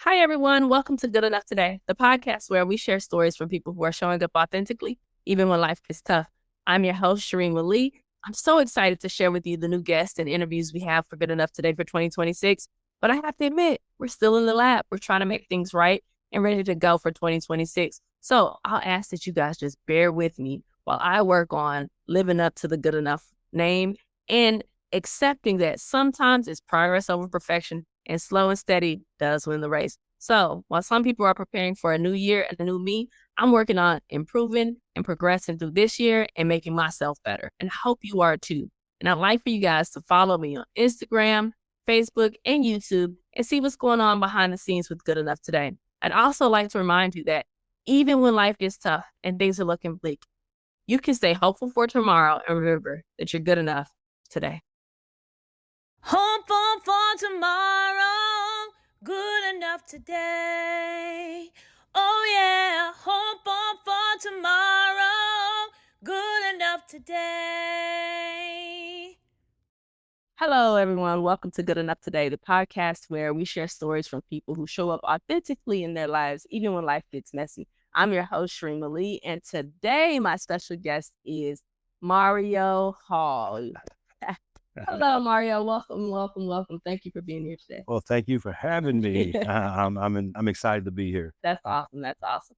Hi, everyone. Welcome to Good Enough Today, the podcast where we share stories from people who are showing up authentically, even when life gets tough. I'm your host, Cheremma Lee. I'm so excited to share with you the new guests and interviews we have for Good Enough Today for 2026. But I have to admit, we're still in the lab. We're trying to make things right and ready to go for 2026. So I'll ask that you guys just bear with me while I work on living up to the Good Enough name and accepting that sometimes it's progress over perfection, and slow and steady does win the race. So while some people are preparing for a new year and a new me, I'm working on improving and progressing through this year and making myself better. And I hope you are too. And I'd like for you guys to follow me on Instagram, Facebook, and YouTube and see what's going on behind the scenes with Good Enough Today. I'd also like to remind you that even when life gets tough and things are looking bleak, you can stay hopeful for tomorrow and remember that you're good enough today. Hopeful for tomorrow, good enough today. Oh yeah, hopeful for tomorrow, good enough today. Hello, everyone. Welcome to Good Enough Today, the podcast where we share stories from people who show up authentically in their lives, even when life gets messy. I'm your host, Cheremma Lee, and today my special guest is Mario Hall. Hello, Mario. Welcome. Thank you for being here today. Well, thank you for having me. I'm excited to be here. That's awesome.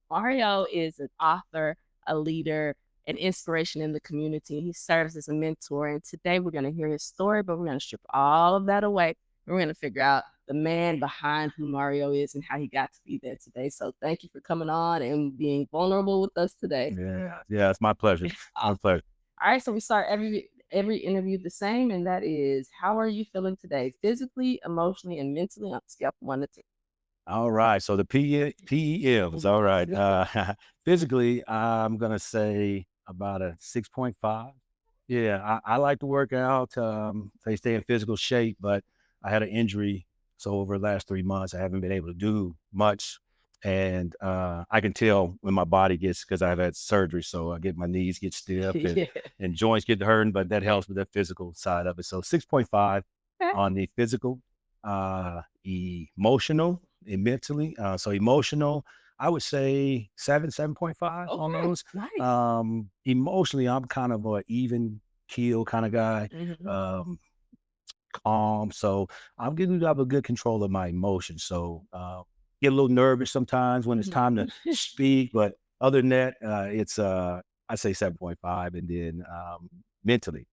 Mario is an author, a leader, an inspiration in the community. He serves as a mentor. And today we're going to hear his story, but we're going to strip all of that away. We're going to figure out the man behind who Mario is and how he got to be there today. So thank you for coming on and being vulnerable with us today. Yeah, it's my pleasure. My pleasure. All right, so we start every interview the same, and that is, how are you feeling today, physically, emotionally, and mentally on a scale from 1 to 10? All right. So the PEMs. All right. Physically, I'm gonna say about a 6.5. Yeah, I like to work out. They stay in physical shape, but I had an injury, so over the last 3 months, I haven't been able to do much. And I can tell when my body gets, because I've had surgery, so I get my knees get stiff and joints get hurting, but that helps with the physical side of it. So 6.5 on the physical, emotional and mentally. So emotional, I would say 7.5 on those. Nice. Emotionally, I'm kind of a even keel kind of guy. Calm. So I'm getting to have a good control of my emotions. So get a little nervous sometimes when it's time to speak, but other than that, it's I say 7.5, and then mentally,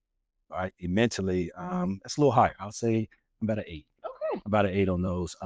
all right, mentally, it's a little higher. I'll say about an 8. Okay. About an 8 on those.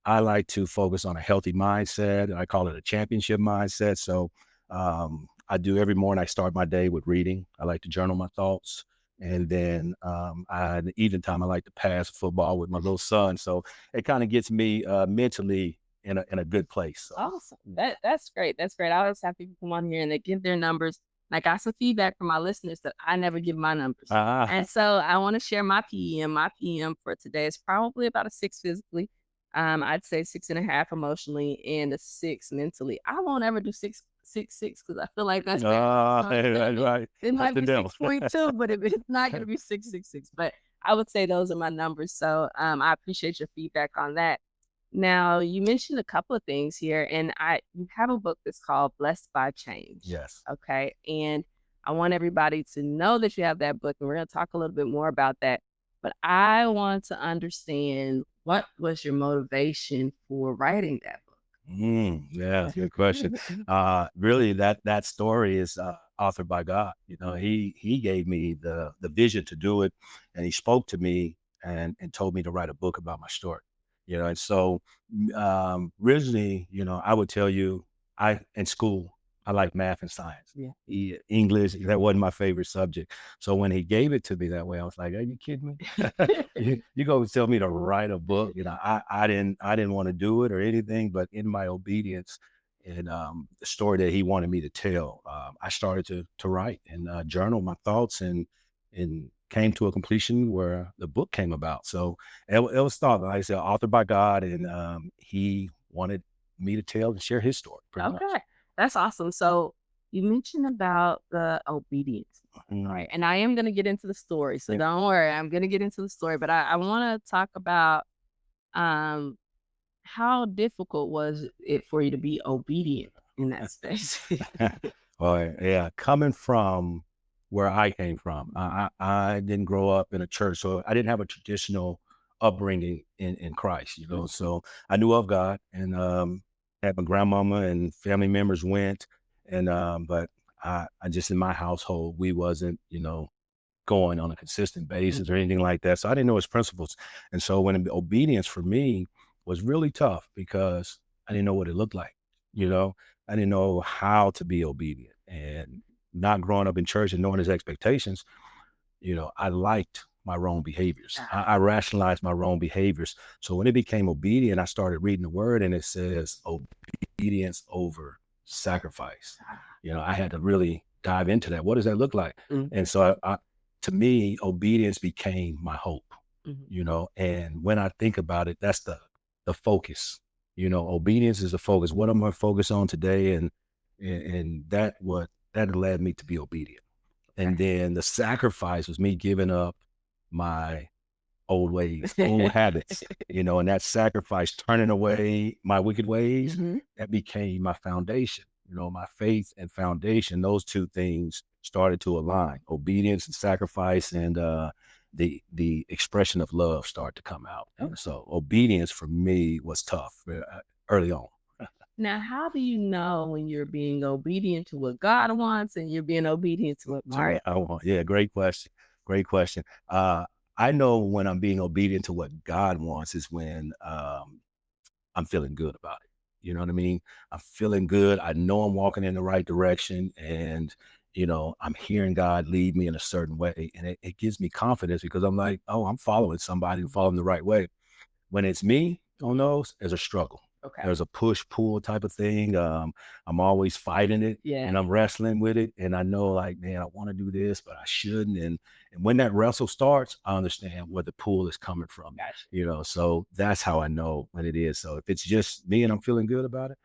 I like to focus on a healthy mindset. I call it a championship mindset. So I do every morning. I start my day with reading. I like to journal my thoughts. And then in the evening time, I like to pass football with my little son. So it kind of gets me mentally in a good place. So. Awesome. That's great. That's great. I always have people come on here and they give their numbers. And I got some feedback from my listeners that I never give my numbers. And so I want to share my PM. My PM for today is probably about a 6 physically. I'd say 6.5 emotionally and a 6 mentally. I won't ever do 6.66 because I feel like that's right. It might be 6.2, but it's not going to be 6.66. But I would say those are my numbers. So I appreciate your feedback on that. Now, you mentioned a couple of things here, and you have a book that's called Blessed by Change. Yes. Okay. And I want everybody to know that you have that book, and we're going to talk a little bit more about that. But I want to understand, what was your motivation for writing that book? Yeah, good question. Really, that story is authored by God. You know, He gave me the vision to do it, and He spoke to me and told me to write a book about my story. You know, and so originally, you know, I would tell you, in school I like math and science. Yeah. English, that wasn't my favorite subject. So when He gave it to me that way, I was like, "Are you kidding me? You go tell me to write a book?" You know, I didn't want to do it or anything, but in my obedience and the story that He wanted me to tell, I started to write and journal my thoughts and came to a completion where the book came about. So it was thought, like I said, authored by God, and He wanted me to tell and share His story. Pretty much. That's awesome. So you mentioned about the obedience, right? And I am going to get into the story, so don't worry. I'm going to get into the story, but I want to talk about How difficult was it for you to be obedient in that space? Well, yeah, coming from where I came from, I didn't grow up in a church, so I didn't have a traditional upbringing in Christ, you know. So I knew of God, and had my grandmama and family members went, and but I just in my household we wasn't, you know, going on a consistent basis or anything like that. So I didn't know his principles, and so when obedience for me was really tough because I didn't know what it looked like, you know. I didn't know how to be obedient, and not growing up in church and knowing his expectations, you know, I liked my wrong behaviors. I rationalized my wrong behaviors. So when it became obedient, I started reading the word and it says obedience over sacrifice. You know, I had to really dive into that. What does that look like? And so to me, obedience became my hope, you know, and when I think about it, that's the focus. You know, obedience is the focus. What am I focused on today? And that led me to be obedient. And then the sacrifice was me giving up my old ways, old habits, you know, and that sacrifice, turning away my wicked ways, that became my foundation, you know, my faith and foundation. Those two things started to align, obedience and sacrifice, and the expression of love started to come out. And so obedience for me was tough early on. Now, how do you know when you're being obedient to what God wants and you're being obedient to what Mario? Yeah, great question. Great question. I know when I'm being obedient to what God wants is when I'm feeling good about it. You know what I mean? I'm feeling good. I know I'm walking in the right direction, and you know, I'm hearing God lead me in a certain way, and it gives me confidence because I'm like, oh, I'm following somebody who following the right way. When it's me on those, there's a struggle. There's a push-pull type of thing. I'm always fighting it, and I'm wrestling with it. And I know, like, man, I want to do this, but I shouldn't. And when that wrestle starts, I understand where the pull is coming from. You know, so that's how I know when it is. So if it's just me and I'm feeling good about it,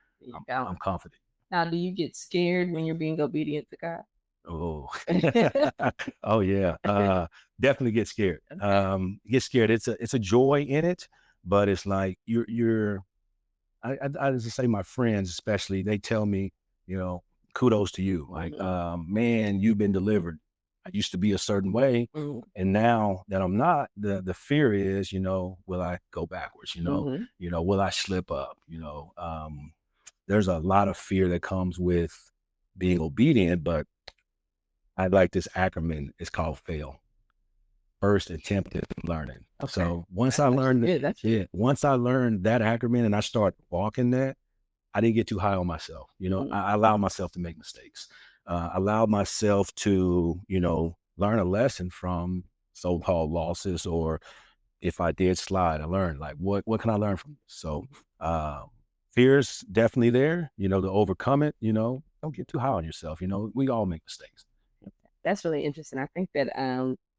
I'm confident. Now, do you get scared when you're being obedient to God? Oh, oh yeah. Definitely get scared. Get scared. It's a joy in it, but it's like I just say my friends, especially, they tell me, you know, kudos to you. Like, man, you've been delivered. I used to be a certain way, and now that I'm not, the fear is, you know, will I go backwards? You know, will I slip up? You know, there's a lot of fear that comes with being obedient, but I like this acronym. It's called FAIL. First attempt at learning. So once I learned once I learned that acronym and I start walking that, I didn't get too high on myself. You know, I allowed myself to make mistakes. Allowed myself to, you know, learn a lesson from so-called losses, or if I did slide, I learned, like, what can I learn from this? So fear's definitely there, you know, to overcome it. You know, don't get too high on yourself. You know, we all make mistakes. That's really interesting. I think that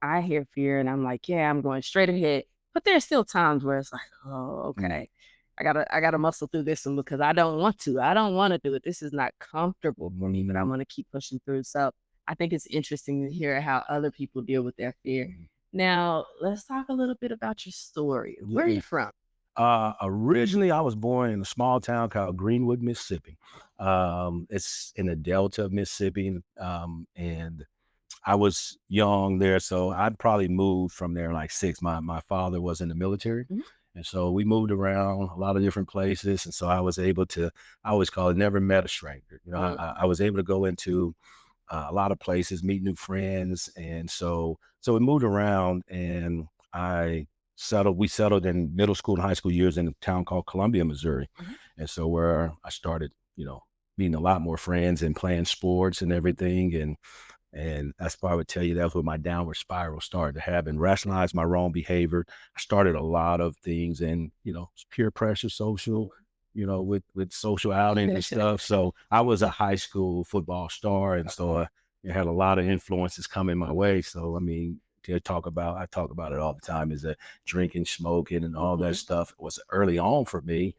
I hear fear and I'm like, yeah, I'm going straight ahead. But there's still times where it's like, oh, okay. I gotta muscle through this one because I don't want to. I don't want to do it. This is not comfortable for me, but I'm gonna keep pushing through. So I think it's interesting to hear how other people deal with their fear. Now, let's talk a little bit about your story. Where are you from? Originally, I was born in a small town called Greenwood, Mississippi. It's in the Delta of Mississippi, and I was young there, so I'd probably moved from there like 6. My father was in the military, and so we moved around a lot of different places, and so I was able to, I always call it, never met a stranger. You know, I was able to go into a lot of places, meet new friends, and so we moved around, and we settled in middle school and high school years in a town called Columbia, Missouri, and so where I started, you know, meeting a lot more friends and playing sports and everything, and that's why I would tell you that's where my downward spiral started to happen. Rationalize my wrong behavior. I started a lot of things, and you know, peer pressure, social, you know, with social outings and stuff. So I was a high school football star, and so I had a lot of influences coming my way. So I mean, I talk about it all the time, is that drinking, smoking, and all that stuff was early on for me.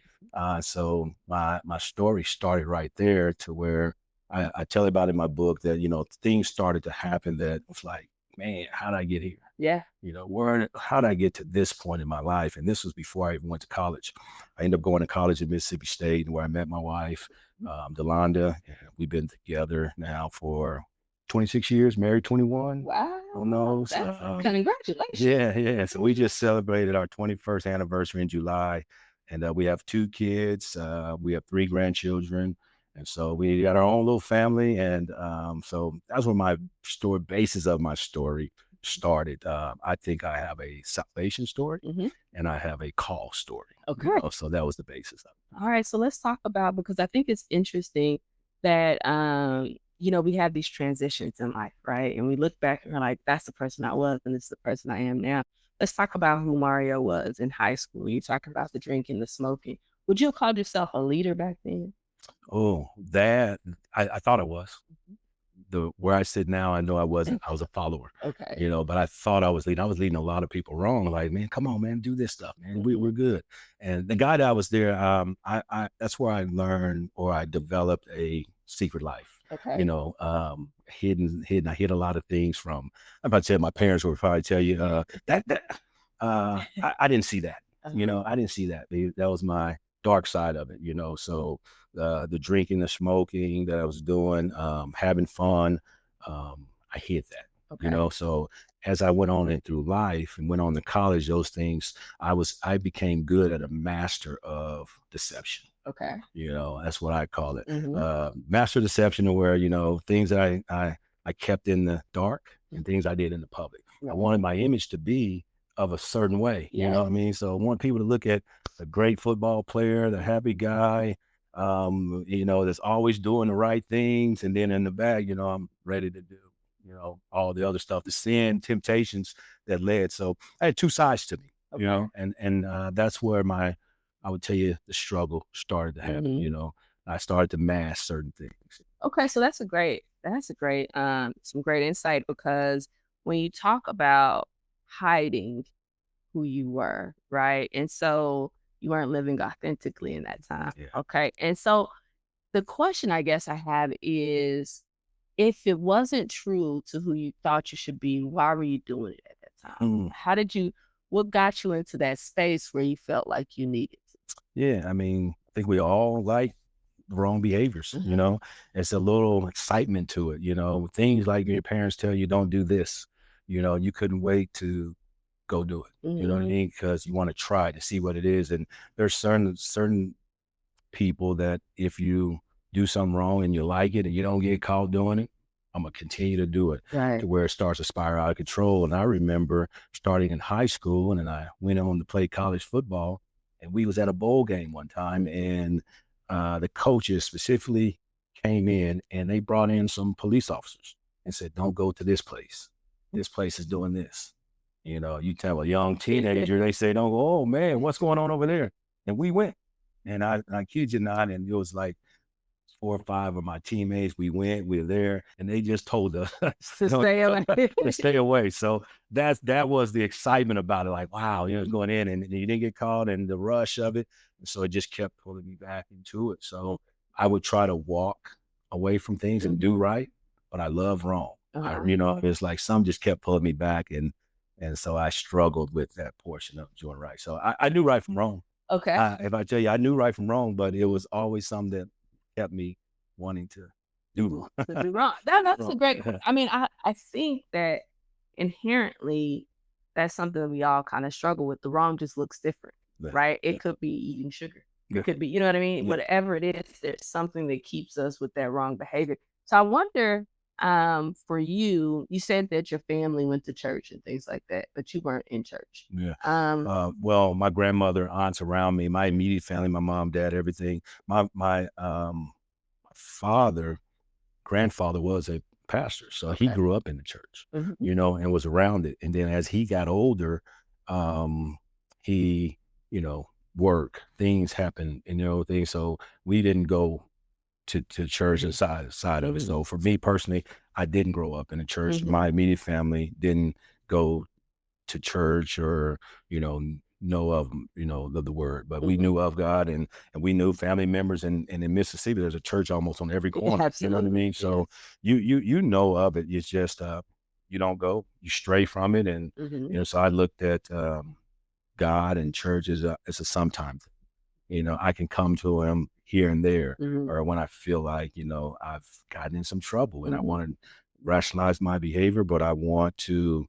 So my story started right there, to where I tell about in my book that, you know, things started to happen that was like, man, how did I get here? Yeah. You know, how did I get to this point in my life? And this was before I even went to college. I ended up going to college at Mississippi State, where I met my wife, Delonda. We've been together now for 26 years, married 21. Wow. Who knows? Congratulations. Yeah. So we just celebrated our 21st anniversary in July. And we have 2 kids. We have 3 grandchildren. And so we got our own little family. And so that's where my basis of my story started. I think I have a salvation story and I have a call story. Okay. So that was the basis of it. All right. So let's talk about, because I think it's interesting that, we have these transitions in life, right? And we look back and we're like, that's the person I was and this is the person I am now. Let's talk about who Mario was in high school. You talking about the drinking, the smoking. Would you have called yourself a leader back then? Oh, that I thought I was. Where I sit now, I know I wasn't. I was a follower. Okay. But I thought I was leading. I was leading a lot of people wrong. Like, man, come on, man, do this stuff, man. We're good. And the guy that was there, I that's where I learned, or I developed a secret life. Okay. Hidden. I hid a lot of things from. If I tell my parents would probably tell you I didn't see that. I didn't see that. That was my dark side of it. So the drinking, the smoking that I was doing, having fun, I hid that. Okay. So as I went on in through life and went on to college, those things, I became good at a master of deception. Okay. That's what I call it. Master deception, where, things that I kept in the dark and things I did in the public. I wanted my image to be of a certain way. You know what I mean? So I want people to look at a great football player, the happy guy, that's always doing the right things. And then in the back, I'm ready to do, all the other stuff, the sin, temptations that led. So I had 2 sides to me, and that's where I would tell you the struggle started to happen. I started to mask certain things. Okay. So that's a great, some great insight, because when you talk about hiding who you were, right? And so you weren't living authentically in that time. Yeah. Okay. And so the question I guess I have is, if it wasn't true to who you thought you should be, why were you doing it at that time? What got you into that space where you felt like you needed to? Yeah. I mean, I think we all like wrong behaviors, it's a little excitement to it, things like your parents tell you, don't do this, you couldn't wait to go do it. You know what I mean? Because you want to try to see what it is. And there's certain people that if you do something wrong and you like it and you don't get caught doing it, I'm going to continue to do it, to where it starts to spiral out of control. And I remember starting in high school, and then I went on to play college football, and we was at a bowl game one time, and the coaches specifically came in and they brought in some police officers and said, don't go to this place. This place is doing this. You tell a young teenager, they say, don't go, oh man, what's going on over there? And we went, and I kid you not, and it was like 4 or 5 of my teammates. We went, we were there, and they just told us to stay away. To stay away. So that was the excitement about it. Like, wow, it's going in, and you didn't get caught, and the rush of it. And so it just kept pulling me back into it. So I would try to walk away from things and do right, but I love wrong. It's like some just kept pulling me back, and so I struggled with that portion of doing right. So I knew right from wrong. Okay. If I tell you, I knew right from wrong, but it was always something that kept me wanting to do wrong. That's a great. I mean, I think that inherently that's something that we all kind of struggle with. The wrong just looks different, right? It could be eating sugar. It could be, you know what I mean? Whatever it is, there's something that keeps us with that wrong behavior. So I wonder, for you said that your family went to church and things like that, but you weren't in church. Well, my grandmother, aunts around me, my immediate family, my mom, dad, everything. My grandfather was a pastor, so he grew up in the church, and was around it. And then as he got older, he, work, things happen, things. So we didn't go to church side of it. So for me personally, I didn't grow up in a church. My immediate family didn't go to church or, know of, the word, but we knew of God, and we knew family members. And in Mississippi, there's a church almost on every corner. You know what I mean? So you know of it. It's just, you don't go, you stray from it. And, so I looked at God and church as a sometime thing. I can come to him here and there, or when I feel like, I've gotten in some trouble and I want to rationalize my behavior, but I want to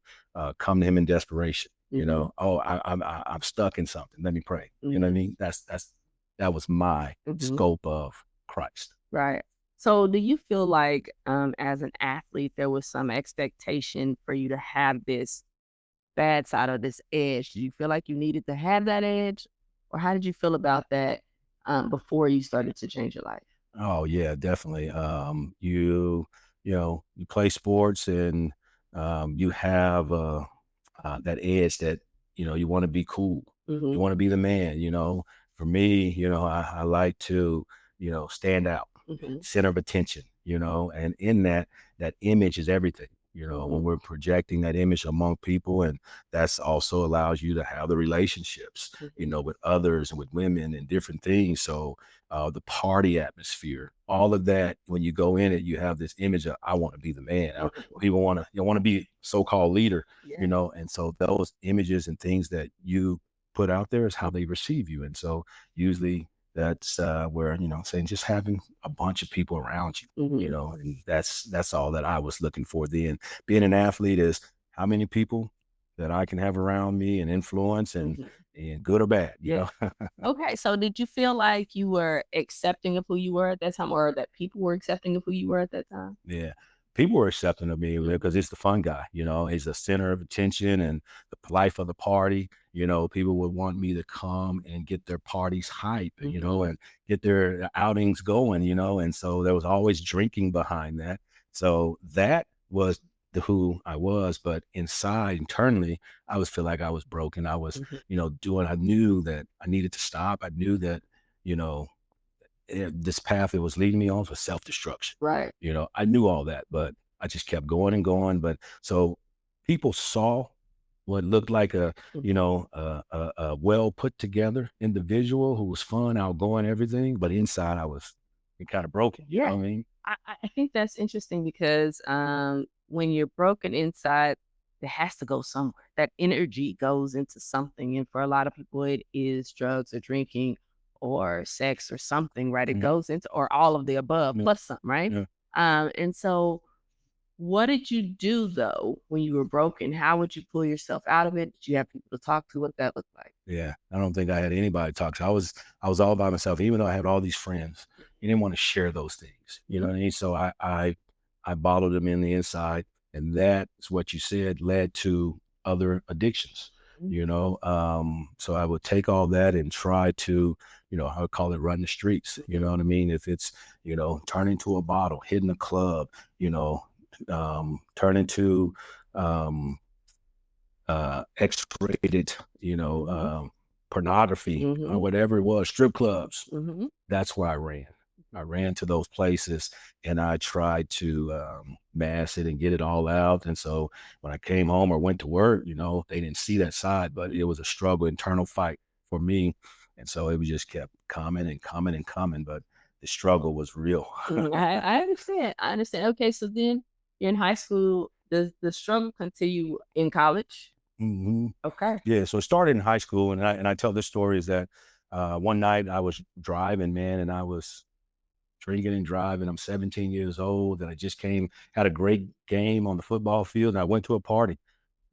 come to him in desperation. I'm stuck in something. Let me pray. You know what I mean? That was my scope of Christ. Right. So do you feel like as an athlete, there was some expectation for you to have this bad side or this edge? Do you feel like you needed to have that edge? Or how did you feel about that before you started to change your life? Oh yeah, definitely. You play sports and you have that edge that you want to be cool. You want to be the man. For me, I like to stand out, center of attention. And in that image is everything. When we're projecting that image among people, and that's also allows you to have the relationships, with others and with women and different things. So the party atmosphere, all of that, when you go in it, you have this image of, I want to be the man. People want to be so-called leader, and so those images and things that you put out there is how they receive you. And so usually that's where, saying just having a bunch of people around you, and that's all that I was looking for then. Being an athlete is how many people that I can have around me and influence and good or bad, you know? Okay. So did you feel like you were accepting of who you were at that time, or that people were accepting of who you were at that time? Yeah. People were accepting of me because it's the fun guy, he's the center of attention and the life of the party. People would want me to come and get their parties hype, and get their outings going, and so there was always drinking behind that. So that was who I was, but inside, internally, I was feel like I was broken. I was, I knew that I needed to stop. I knew that, this path it was leading me on was self-destruction. Right. I knew all that, but I just kept going and going. But so people saw what looked like a well put together individual who was fun, outgoing, everything, but inside I was kind of broken. You know what I mean? I think that's interesting because when you're broken inside, it has to go somewhere. That energy goes into something. And for a lot of people, it is drugs or drinking or sex or something, right? It goes into, or all of the above plus something, right? And so what did you do though when you were broken? How would you pull yourself out of it? Did you have people to talk to? What that looked like? Yeah, I don't think I had anybody to talk to. I was all by myself, even though I had all these friends. You didn't want to share those things, you know what I mean? So I bottled them in the inside, and that's what you said led to other addictions. So I would take all that and try to, I would call it run the streets. You know what I mean? If it's, turn into a bottle, hitting a club, turn into X-rated, pornography or whatever it was, strip clubs. That's where I ran. I ran to those places and I tried to mask it and get it all out. And so when I came home or went to work, they didn't see that side, but it was a struggle, internal fight for me. And so it just kept coming and coming and coming, but the struggle was real. I understand. I understand. Okay, so then you're in high school. Does the struggle continue in college? Okay. Yeah, so it started in high school, and I tell this story is that one night I was driving, man, and I was drinking and driving. I'm 17 years old, and I just had a great game on the football field, and I went to a party.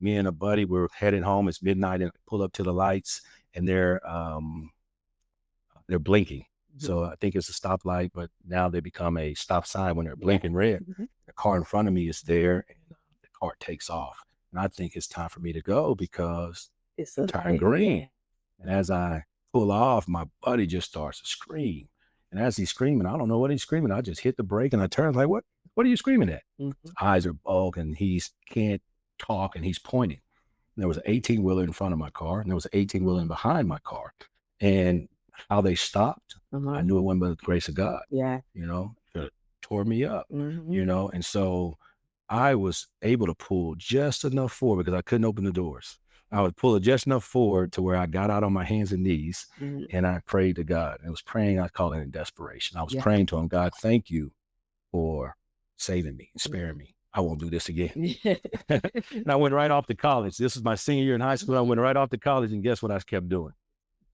Me and a buddy were headed home. It's midnight, and I pull up to the lights, and they're blinking. So I think it's a stoplight, but now they become a stop sign when they're blinking red. The car in front of me is there, and the car takes off. And I think it's time for me to go because it's turned green. And as I pull off, my buddy just starts to scream. And as he's screaming, I don't know what he's screaming. I just hit the brake and I turn like, what are you screaming at? His eyes are bulged and he can't talk and he's pointing. And there was an 18-wheeler in front of my car and there was an 18-wheeler behind my car. And how they stopped, I knew it wasn't by the grace of God. Yeah. It tore me up, and so I was able to pull just enough forward because I couldn't open the doors. I would pull it just enough forward to where I got out on my hands and knees and I prayed to God. I was praying, I call it in desperation. I was praying to him, God, thank you for saving me and sparing me. I won't do this again. And I went right off to college. This was my senior year in high school. I went right off to college, and guess what I kept doing?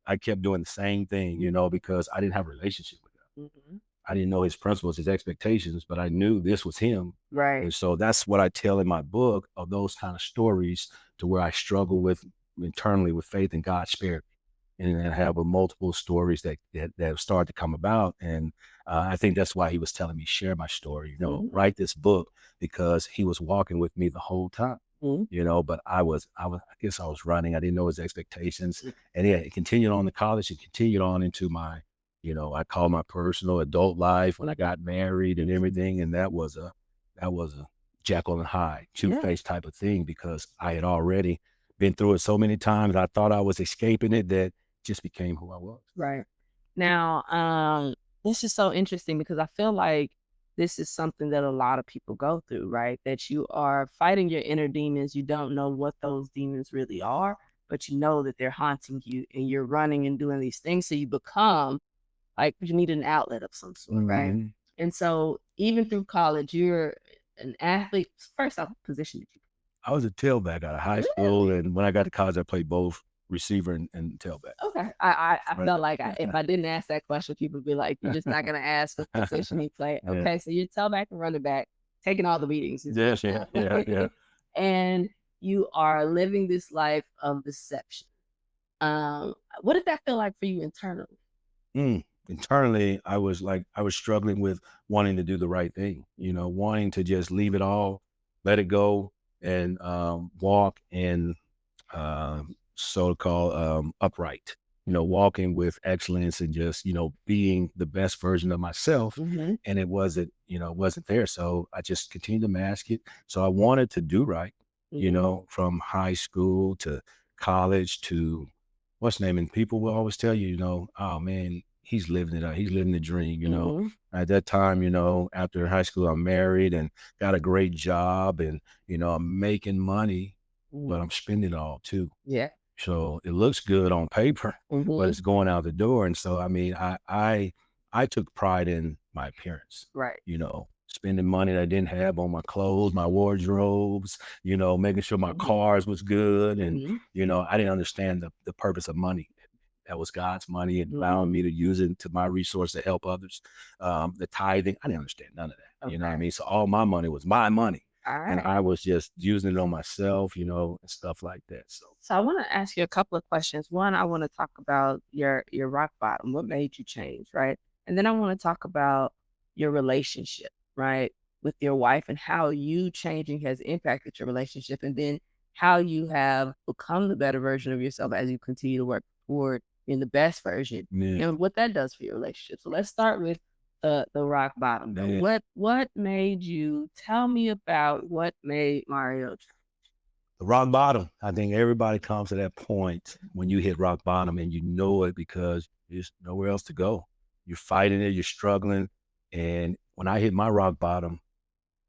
I kept doing the same thing, because I didn't have a relationship with him. Mm-hmm. I didn't know his principles, his expectations, but I knew this was him. Right. And so that's what I tell in my book, of those kind of stories, to where I struggle with internally with faith, and God spared me. And I have multiple stories that started to come about. And I think that's why he was telling me, share my story, write this book, because he was walking with me the whole time. But I guess I was running. I didn't know his expectations. And yeah, it continued on to college, and continued on into my, I call my personal adult life, when I got married and everything. And that was a Jekyll and Hyde, two-faced type of thing, because I had already been through it so many times. I thought I was escaping it, that just became who I was. Right. Now, this is so interesting, because I feel like this is something that a lot of people go through, right? That you are fighting your inner demons. You don't know what those demons really are, but you know that they're haunting you, and you're running and doing these things. So you become like, you need an outlet of some sort, right? And so even through college, you're an athlete. First off, position did you? I was a tailback out of high school, and when I got to college, I played both receiver and tailback. Okay. I felt like if I didn't ask that question, people would be like, you're just not going to ask what position he played. Okay, so you're tailback and running back, taking all the beatings. Yes, yeah. And you are living this life of deception. What did that feel like for you internally? Internally, I was struggling with wanting to do the right thing, wanting to just leave it all, let it go, and walk in so-called upright, walking with excellence, and just, being the best version of myself. And it wasn't there. So I just continued to mask it. So I wanted to do right, from high school to college to what's name. And people will always tell you, oh man, he's living it up. He's living the dream, At that time, after high school, I'm married and got a great job, and, I'm making money, but I'm spending it all too. Yeah. So it looks good on paper, but it's going out the door. And so, I mean, I took pride in my appearance, right? Spending money that I didn't have on my clothes, my wardrobes, making sure my cars was good. And, I didn't understand the purpose of money. That was God's money, and allowing me to use it to my resource to help others. The tithing, I didn't understand none of that. You know what I mean? So all my money was my money. And I was just using it on myself, and stuff like that. So I want to ask you a couple of questions. One, I want to talk about your rock bottom. What made you change, right? And then I want to talk about your relationship, right, with your wife, and how you changing has impacted your relationship, and then how you have become the better version of yourself as you continue to work toward being the best version, and what that does for your relationship. So let's start with the rock bottom. What made you, tell me about what made Mario change? The rock bottom. I think everybody comes to that point when you hit rock bottom, and you know it, because there's nowhere else to go. You're fighting it, you're struggling. And when I hit my rock bottom,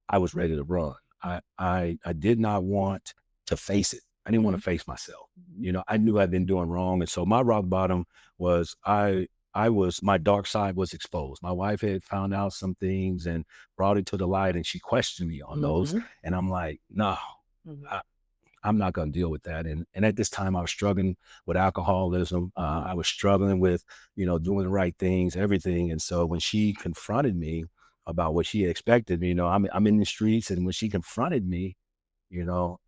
I was ready to run. I did not want to face it. I didn't want to face myself. I knew I'd been doing wrong. And so my rock bottom was my dark side was exposed. My wife had found out some things and brought it to the light, and she questioned me on those. And I'm like, no, I'm not going to deal with that. And at this time I was struggling with alcoholism. I was struggling with, doing the right things, everything. And so when she confronted me about what she expected, I'm in the streets, and when she confronted me,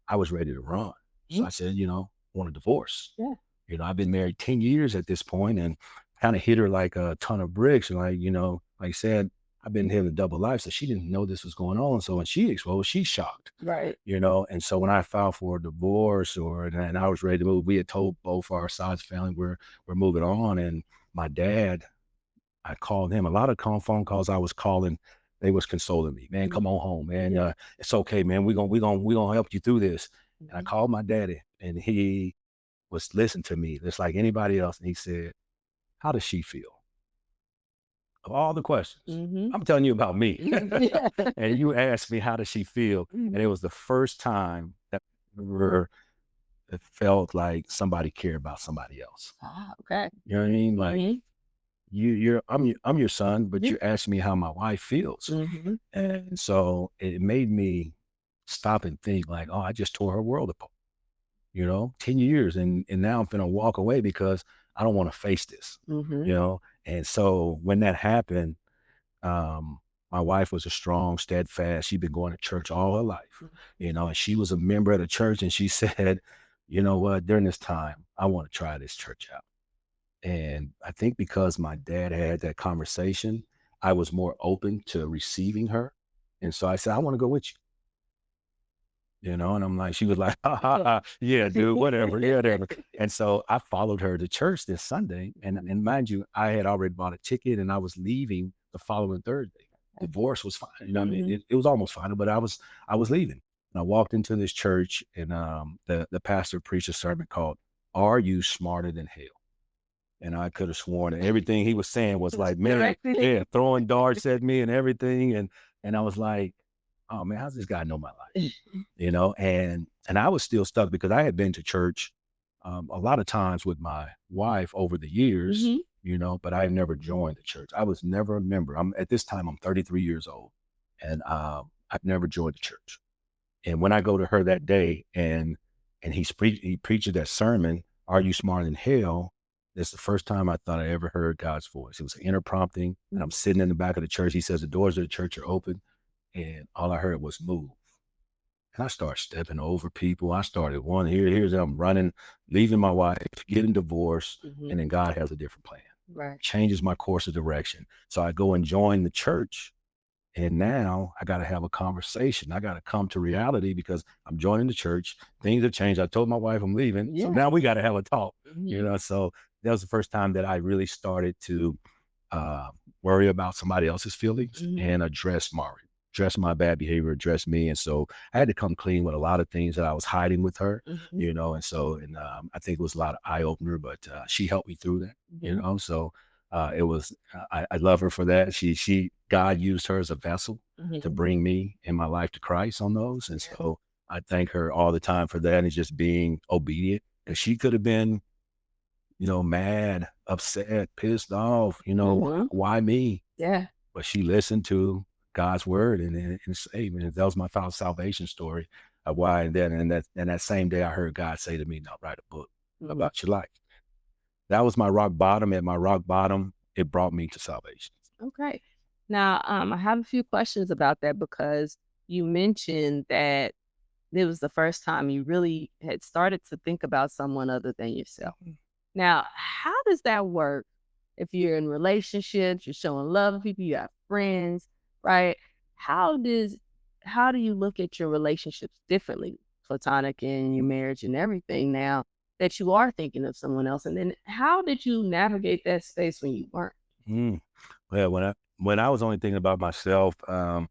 I was ready to run. So I said, I want a divorce. Yeah. I've been married 10 years at this point, and kind of hit her like a ton of bricks. And like I said, I've been living a double life. So she didn't know this was going on. So when she exposed, she's shocked. Right. And so when I filed for a divorce, and I was ready to move, we had told both our sides of the family we're moving on. And my dad, I called him. A lot of phone calls I was calling, they was consoling me. Man, come on home, man. It's okay, man. We're gonna help you through this. And I called my daddy, and he was listening to me just like anybody else. And he said, how does she feel? Of all the questions, I'm telling you about me. And you asked me, how does she feel? And it was the first time that it felt like somebody cared about somebody else. Okay. You know what I mean? Like I'm your son, but you asked me how my wife feels. And so it made me stop and think like, oh, I just tore her world apart, 10 years. And now I'm going to walk away because I don't want to face this, And so when that happened, my wife was a strong, steadfast. She'd been going to church all her life, and she was a member of the church. And she said, you know what, during this time, I want to try this church out. And I think because my dad had that conversation, I was more open to receiving her. And so I said, I want to go with you. And I'm like, she was like, ha, ha, ha. Yeah, dude, whatever, yeah, whatever. And so I followed her to church this Sunday. And mind you, I had already bought a ticket and I was leaving the following Thursday. Divorce was fine. I mean, it was almost final, but I was leaving. And I walked into this church and the pastor preached a sermon called, "Are You Smarter Than Hell?" And I could have sworn that everything he was saying was like, man, yeah, throwing darts at me and everything. And I was like, oh man, how's this guy know my life? And I was still stuck because I had been to church a lot of times with my wife over the years, but I had never joined the church. I was never a member. At this time, I'm 33 years old, and I've never joined the church. And when I go to her that day and he preached that sermon, "Are You Smarter Than Hell?" That's the first time I thought I ever heard God's voice. It was an inner prompting, and I'm sitting in the back of the church. He says the doors of the church are open, and all I heard was move. And I started stepping over people. I started here's I'm running, leaving my wife, getting divorced, and then God has a different plan. Right. Changes my course of direction. So I go and join the church. And now I got to have a conversation. I got to come to reality because I'm joining the church. Things have changed. I told my wife I'm leaving. Yeah. So now we got to have a talk, So that was the first time that I really started to worry about somebody else's feelings and address my bad behavior, address me. And so I had to come clean with a lot of things that I was hiding with her, and so, I think it was a lot of eye opener, but she helped me through that, so it was, I love her for that. God used her as a vessel to bring me in my life to Christ on those. And so I thank her all the time for that and just being obedient. And she could have been, mad, upset, pissed off, why me? Yeah. But she listened to God's word and saved me. That was my salvation story of why. And that same day I heard God say to me, "Now write a book about your life." That was my rock bottom. At my rock bottom, it brought me to salvation. Okay. Now, I have a few questions about that because you mentioned that it was the first time you really had started to think about someone other than yourself. Now, how does that work if you're in relationships, you're showing love to people, you have friends, right? How do you look at your relationships differently, platonic and your marriage and everything now that you are thinking of someone else? And then how did you navigate that space when you weren't? Well, when I was only thinking about myself, I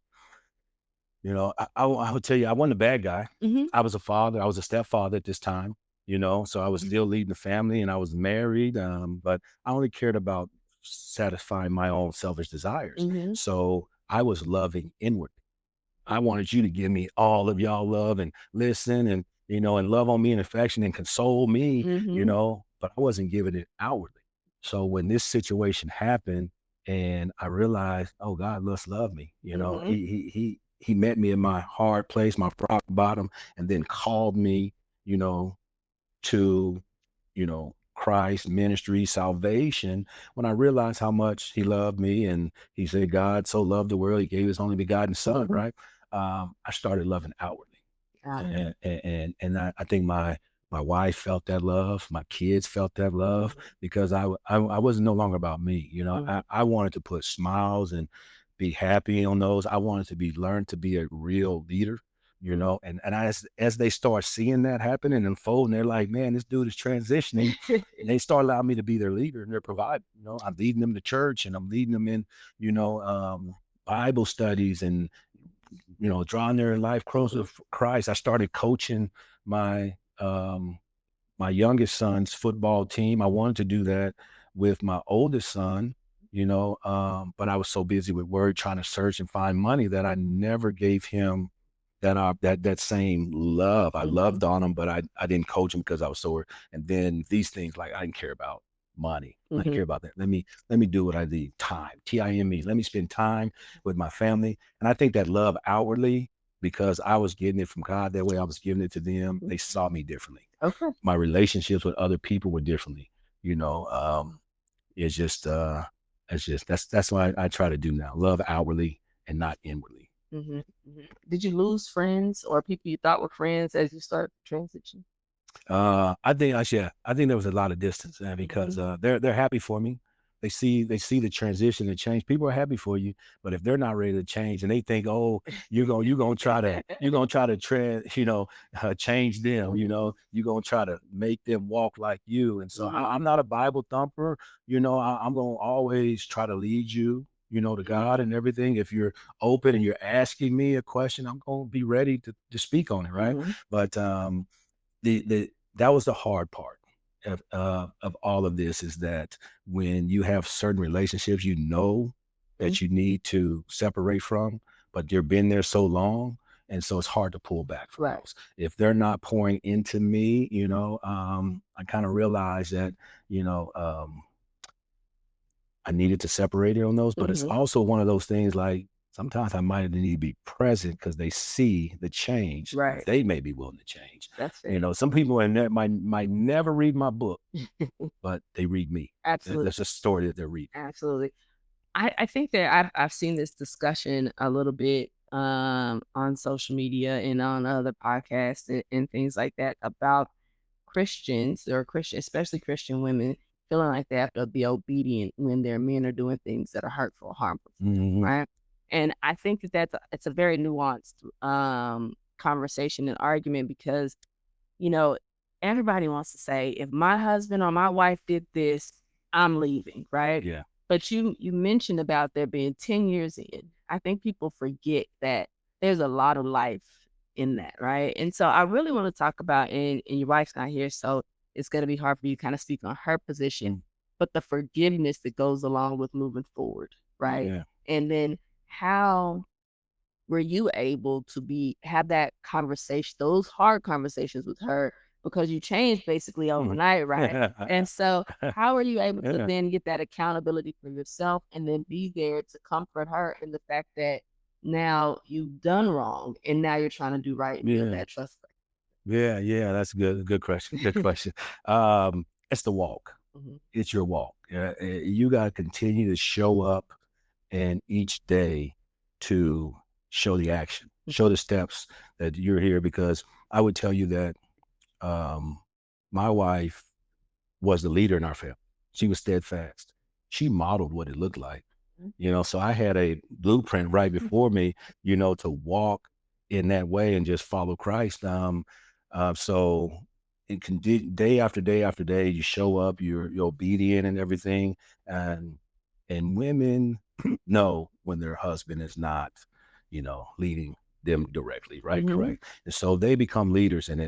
would tell you, I wasn't a bad guy. I was a father. I was a stepfather at this time, so I was still leading the family and I was married. But I only cared about satisfying my own selfish desires. So I was loving inwardly. I wanted you to give me all of y'all love and listen and, and love on me and affection and console me, but I wasn't giving it outwardly. So when this situation happened and I realized, oh, God must love me, he met me in my hard place, my rock bottom, and then called me, to, Christ, ministry, salvation. When I realized how much he loved me and he said, God so loved the world, he gave his only begotten son, right? I started loving outwardly. And I think my wife felt that love. My kids felt that love because I wasn't no longer about me. I wanted to put smiles and be happy on those. I wanted to learn to be a real leader, and as they start seeing that happen and unfold, and they're like, man, this dude is transitioning. And they start allowing me to be their leader and their provider. I'm leading them to church and I'm leading them in, Bible studies and, drawing their life closer to Christ. I started coaching my my youngest son's football team. I wanted to do that with my oldest son, but I was so busy with work, trying to search and find money that I never gave him that same love. I loved on him, but I didn't coach him because I was sore. And then these things, like I didn't care about money. I didn't care about that. Let me do what I need. Time, TIME. Let me spend time with my family. And I think that love outwardly because I was getting it from God that way. I was giving it to them. They saw me differently. Okay. My relationships with other people were differently. It's just that's what I try to do now. Love outwardly and not inwardly. Did you lose friends or people you thought were friends as you start transition? I think there was a lot of distance, man, because they're happy for me. They see the transition and change. People are happy for you, but if they're not ready to change and they think, oh, you're gonna try to change them, you're gonna try to make them walk like you. And so I'm not a Bible thumper. I'm gonna always try to lead you, to God and everything. If you're open and you're asking me a question, I'm gonna be ready to speak on it, right? But the that was the hard part of all of this, is that when you have certain relationships, that you need to separate from, but you've been there so long, and so it's hard to pull back from those. If they're not pouring into me, I kind of realize that, I needed to separate it on those, but it's also one of those things, like, sometimes I might need to be present because they see the change. Right. They may be willing to change. That's it. Some people in there might never read my book, but they read me. Absolutely. That's a story that they're reading. Absolutely. I think that I've seen this discussion a little bit on social media and on other podcasts and things like that about Christians or especially Christian women, feeling like they have to be obedient when their men are doing things that are hurtful, harmful, right? And I think that it's a very nuanced conversation and argument, because, everybody wants to say, if my husband or my wife did this, I'm leaving, right? Yeah. But you mentioned about there being 10 years in. I think people forget that there's a lot of life in that, right? And so I really want to talk about, and your wife's not here, so it's going to be hard for you to kind of speak on her position, but the forgiveness that goes along with moving forward, right? Yeah. And then how were you able to have that conversation, those hard conversations with her, because you changed basically overnight, right? And so how are you able to then get that accountability for yourself and then be there to comfort her in the fact that now you've done wrong and now you're trying to do right and build that trust? Yeah, that's good question. Good question. It's the walk. It's your walk. You got to continue to show up, and each day to show the action, show the steps that you're here. Because I would tell you that my wife was the leader in our family. She was steadfast. She modeled what it looked like, so I had a blueprint right before me, to walk in that way and just follow Christ. So it can day after day after day, you show up, you're obedient and everything. And women know when their husband is not, leading them directly, right? Correct. And so they become leaders. And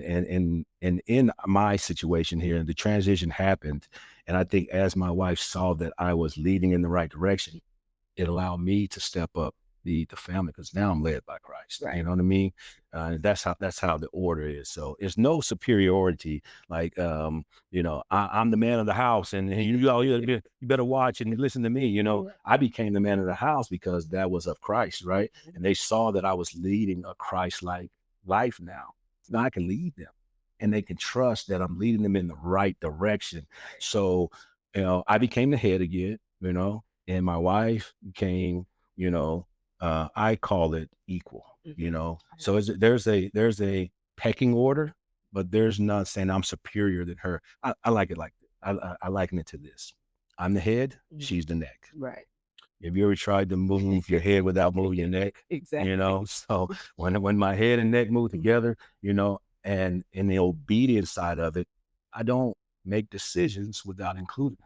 in my situation here, the transition happened. And I think as my wife saw that I was leading in the right direction, it allowed me to step up the family, because now I'm led by Christ. Right. You know what I mean? That's how the order is. So it's no superiority. Like, I'm the man of the house, and you better watch and listen to me. I became the man of the house because that was of Christ, right? And they saw that I was leading a Christ-like life now. Now I can lead them, and they can trust that I'm leading them in the right direction. So, I became the head again, and my wife became, I call it equal, so there's a pecking order, but there's not saying I'm superior than her. I like it like this. I liken it to this. I'm the head, she's the neck. Right. Have you ever tried to move your head without moving your neck? Exactly. So when my head and neck move together, and in the obedience side of it, I don't make decisions without including her.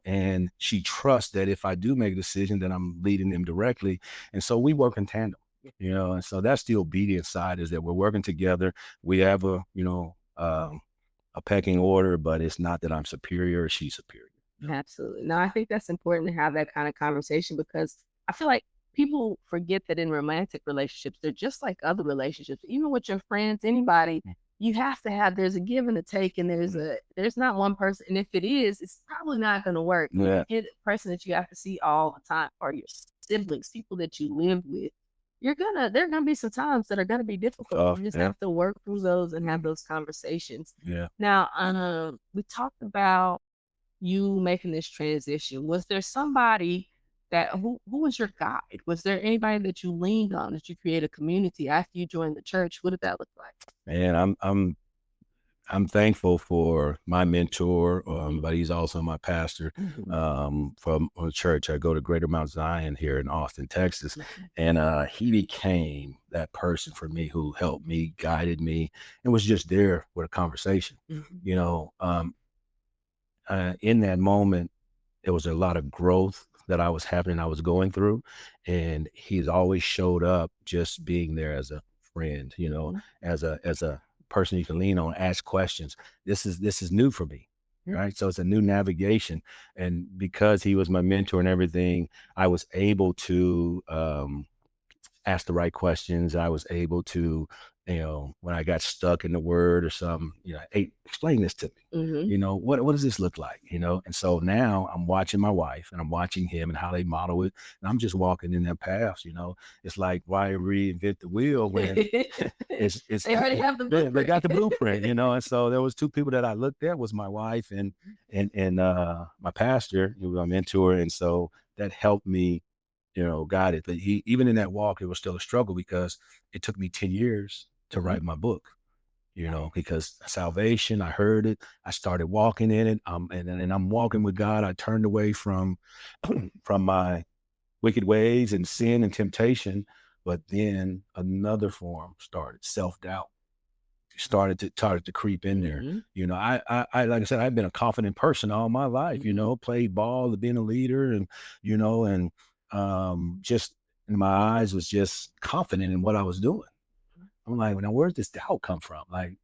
And she trusts that if I do make a decision, then I'm leading them directly. And so we work in tandem, and so that's the obedience side, is that we're working together. We have a pecking order, but it's not that I'm superior or she's superior. Absolutely. No, I think that's important to have that kind of conversation, because I feel like people forget that in romantic relationships, they're just like other relationships, even with your friends, anybody. You have to have, there's a give and a take, and there's not one person. And if it is, it's probably not going to work. Yeah. The person that you have to see all the time are your siblings, people that you live with, there are gonna be some times that are gonna be difficult. You just have to work through those and have those conversations. Yeah. Now, we talked about you making this transition. Was there somebody who was your guide? Was there anybody that you leaned on, that you created a community after you joined the church? What did that look like? Man, I'm thankful for my mentor, but he's also my pastor from a church. I go to Greater Mount Zion here in Austin, Texas, and he became that person for me who helped me, guided me, and was just there with a conversation. You know, in that moment, there was a lot of growth that I was going through, and he's always showed up just being there as a friend, you know, as a person you can lean on, ask questions. This is new for me, right? So it's a new navigation, and because he was my mentor and everything, I was able to ask the right questions. I was able to, you know, when I got stuck in the word or something, you know, hey, explain this to me. You know, what does this look like? You know, and so now I'm watching my wife and I'm watching him and how they model it, and I'm just walking in their paths. You know, it's like, why reinvent the wheel when it's they already have the blueprint. They got the blueprint, you know. And so there was two people that I looked at, was my wife and my pastor, who was my mentor, and so that helped me, you know, guide it. But even in that walk, it was still a struggle because it took me 10 years to write my book, you know, because salvation, I heard it, I started walking in it, and I'm walking with God. I turned away from my wicked ways and sin and temptation, but then another form started, self-doubt started to creep in there. You know, I like I said, I've been a confident person all my life, you know, played ball, being a leader, and, you know, and just in my eyes was just confident in what I was doing. I'm like, now where's this doubt come from? Like,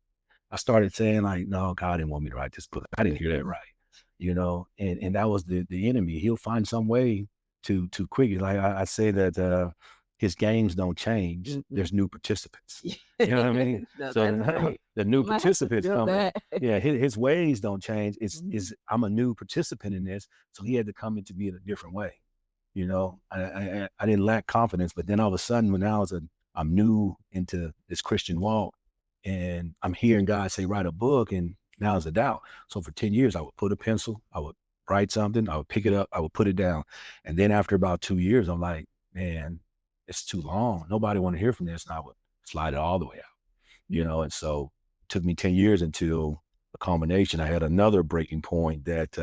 I started saying like, no, God didn't want me to write this book. I didn't hear that right. You know, and that was the enemy. He'll find some way to quick it. Like I say that his games don't change. There's new participants. You know what I mean? No, So the new participants come. Yeah, his ways don't change. It's I'm a new participant in this, so he had to come into me in a different way. You know, I didn't lack confidence, but then all of a sudden, when I'm new into this Christian walk, and I'm hearing God say, write a book, and now it's a doubt. So for 10 years, I would put a pencil, I would write something, I would pick it up, I would put it down. And then after about 2 years, I'm like, man, it's too long. Nobody want to hear from this. And I would slide it all the way out, you know? And so it took me 10 years until the culmination. I had another breaking point that,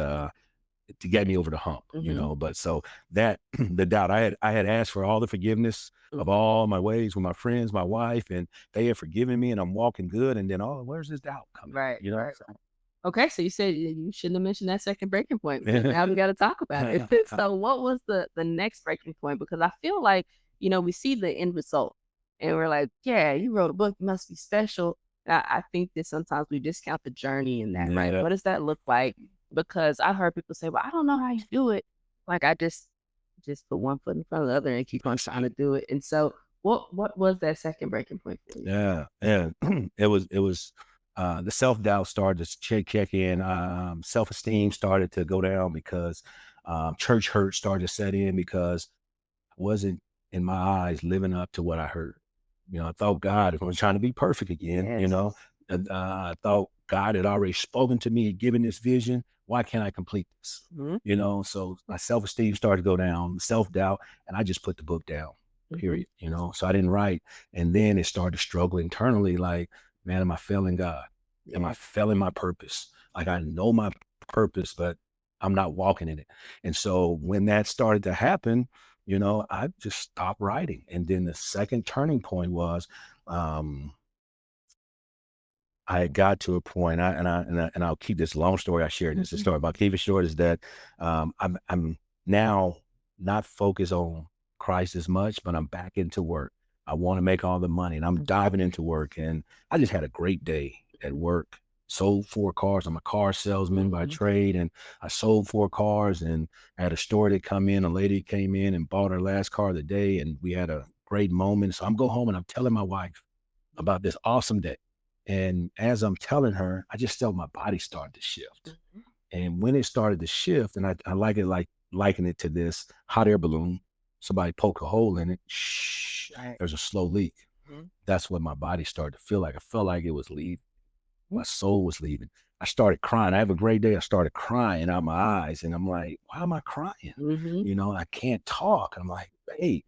to get me over the hump, you know. But so that the doubt, I had asked for all the forgiveness of all my ways with my friends, my wife, and they had forgiven me, and I'm walking good. And then, where's this doubt coming? Right. You know. Right. Okay, so you said you shouldn't have mentioned that second breaking point. Now we got to talk about it. So what was the next breaking point? Because I feel like, you know, we see the end result and we're like, yeah, you wrote a book, you must be special. I think that sometimes we discount the journey in that, right? What does that look like? Because I heard people say, well, I don't know how you do it. Like, I just put one foot in front of the other and keep on trying to do it. And so what was that second breaking point for you? Yeah. It was the self-doubt started to check in. Self-esteem started to go down because church hurt started to set in because I wasn't, in my eyes, living up to what I heard. You know, I thought God was trying to be perfect again, you know. I thought God had already spoken to me, given this vision. Why can't I complete this? You know, so my self-esteem started to go down, self-doubt, and I just put the book down, period. You know, so I didn't write. And then it started to struggle internally, like, man, am I failing God? Am I failing my purpose? Like, I know my purpose, but I'm not walking in it. And so when that started to happen, you know, I just stopped writing. And then the second turning point was, I got to a point, and I'll keep this long story. I shared this story about keep it short, is that I'm now not focused on Christ as much, but I'm back into work. I want to make all the money, and I'm diving into work. And I just had a great day at work. Sold 4 cars. I'm a car salesman by trade, and I sold 4 cars. And I had a story that come in. A lady came in and bought her last car of the day, and we had a great moment. So I'm go home and I'm telling my wife about this awesome day. And as I'm telling her, I just felt my body start to shift. And when it started to shift, and I liken it to this hot air balloon, somebody poke a hole in it, shh, there's a slow leak. That's what my body started to feel like. I felt like it was leaving. My soul was leaving. I started crying. I have a great day. I started crying out my eyes. And I'm like, why am I crying? You know, I can't talk. I'm like, hey,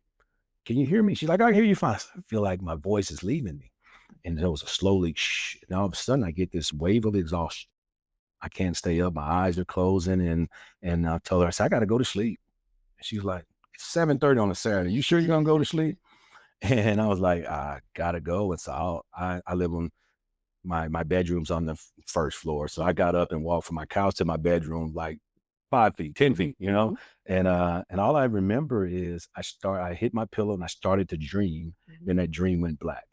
can you hear me? She's like, I hear you fine. I feel like my voice is leaving me. And there was a slow leak. And all of a sudden I get this wave of exhaustion. I can't stay up. My eyes are closing. And I told her, I said, I got to go to sleep. And she was like, it's 7:30 on a Saturday. You sure you're going to go to sleep? And I was like, I got to go. And so I live on my bedroom's on the first floor. So I got up and walked from my couch to my bedroom, like 5 feet, 10 feet, you know? And all I remember is I hit my pillow and I started to dream, and that dream went black.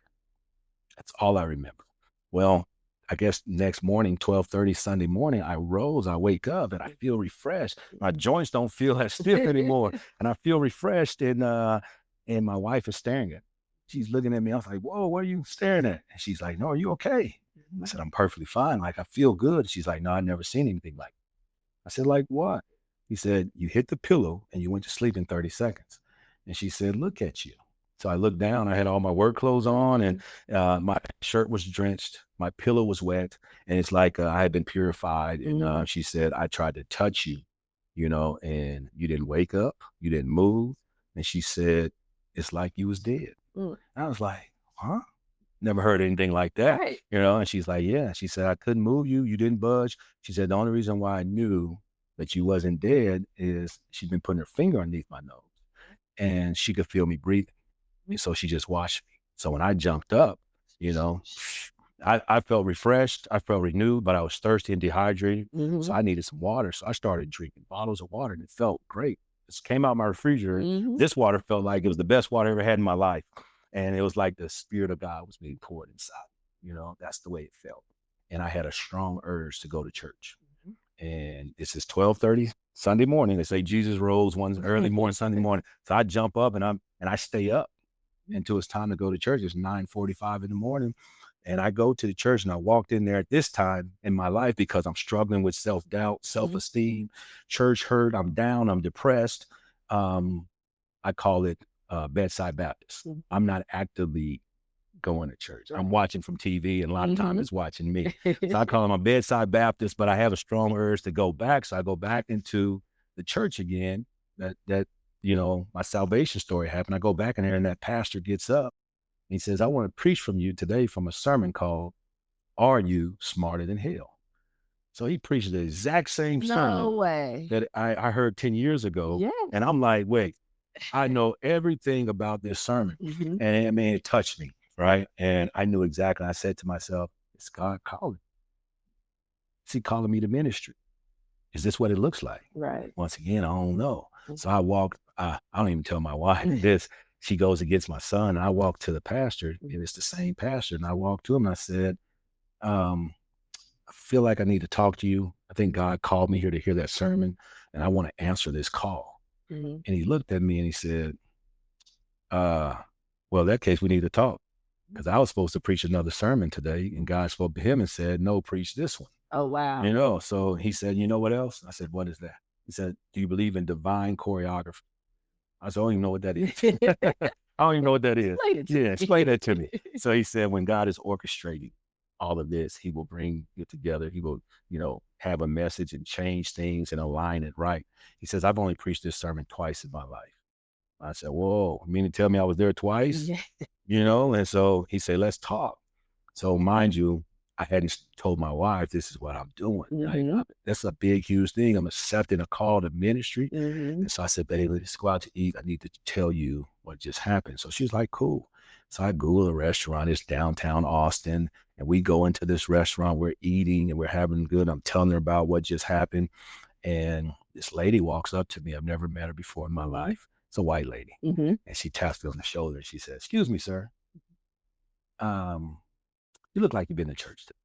That's all I remember. Well, I guess next morning, 12:30 Sunday morning, I wake up and I feel refreshed. My joints don't feel as stiff anymore. And I feel refreshed, and my wife is staring at me. She's looking at me. I was like, whoa, what are you staring at? And she's like, no, are you okay? I said, I'm perfectly fine. Like, I feel good. She's like, no, I've never seen anything like that. I said, like what? He said, you hit the pillow and you went to sleep in 30 seconds. And she said, look at you. So I looked down, I had all my work clothes on, and my shirt was drenched. My pillow was wet, and it's like I had been purified. And she said, I tried to touch you, you know, and you didn't wake up, you didn't move. And she said, it's like you was dead. I was like, huh? Never heard anything like that, you know? And she's like, yeah. She said, I couldn't move you. You didn't budge. She said, the only reason why I knew that you wasn't dead is she'd been putting her finger underneath my nose and she could feel me breathing. And so she just watched me. So when I jumped up, you know, I felt refreshed. I felt renewed, but I was thirsty and dehydrated. So I needed some water. So I started drinking bottles of water, and it felt great. It came out of my refrigerator. This water felt like it was the best water I ever had in my life. And it was like the Spirit of God was being poured inside. You know, that's the way it felt. And I had a strong urge to go to church. And this is 12:30 Sunday morning. They say Jesus rose one early morning, Sunday morning. So I jump up and I stay up until it's time to go to church. It's 9:45 in the morning. And I go to the church, and I walked in there at this time in my life because I'm struggling with self-doubt, self-esteem, church hurt. I'm down. I'm depressed. I call it bedside Baptist. I'm not actively going to church. I'm watching from TV, and a lot of time it's watching me. So I call him a bedside Baptist, but I have a strong urge to go back. So I go back into the church again. That you know, my salvation story happened. I go back in there, and that pastor gets up. And he says, I want to preach from you today from a sermon called, Are You Smarter Than Hell? So he preached the exact same sermon that I heard 10 years ago. And I'm like, wait, I know everything about this sermon. And I mean, it touched me, right? And I knew exactly. I said to myself, it's God calling. Is he calling me to ministry? Is this what it looks like? Right. Once again, I don't know. So I walked, I don't even tell my wife this. She goes and gets my son, and I walk to the pastor, and it's the same pastor. And I walked to him, and I said, I feel like I need to talk to you. I think God called me here to hear that sermon, and I want to answer this call. And he looked at me and he said, well, in that case, we need to talk. Because I was supposed to preach another sermon today, and God spoke to him and said, no, preach this one. Oh, wow. You know, so he said, you know what else? I said, what is that? He said, do you believe in divine choreography? I said, I don't even know what that is. I don't even know what that is. Explain that to me. So he said, when God is orchestrating all of this, he will bring it together. He will, you know, have a message and change things and align it right. He says, I've only preached this sermon twice in my life. I said, whoa, you mean to tell me I was there twice? You know? And so he said, let's talk. So mind you, I hadn't told my wife, this is what I'm doing. That's a big, huge thing. I'm accepting a call to ministry. And so I said, baby, let's go out to eat. I need to tell you what just happened. So she was like, cool. So I Googled a restaurant. It's downtown Austin. And we go into this restaurant. We're eating and we're having good. I'm telling her about what just happened. And this lady walks up to me. I've never met her before in my life. It's a white lady. And she taps me on the shoulder and she says, excuse me, sir. You look like you've been to church today.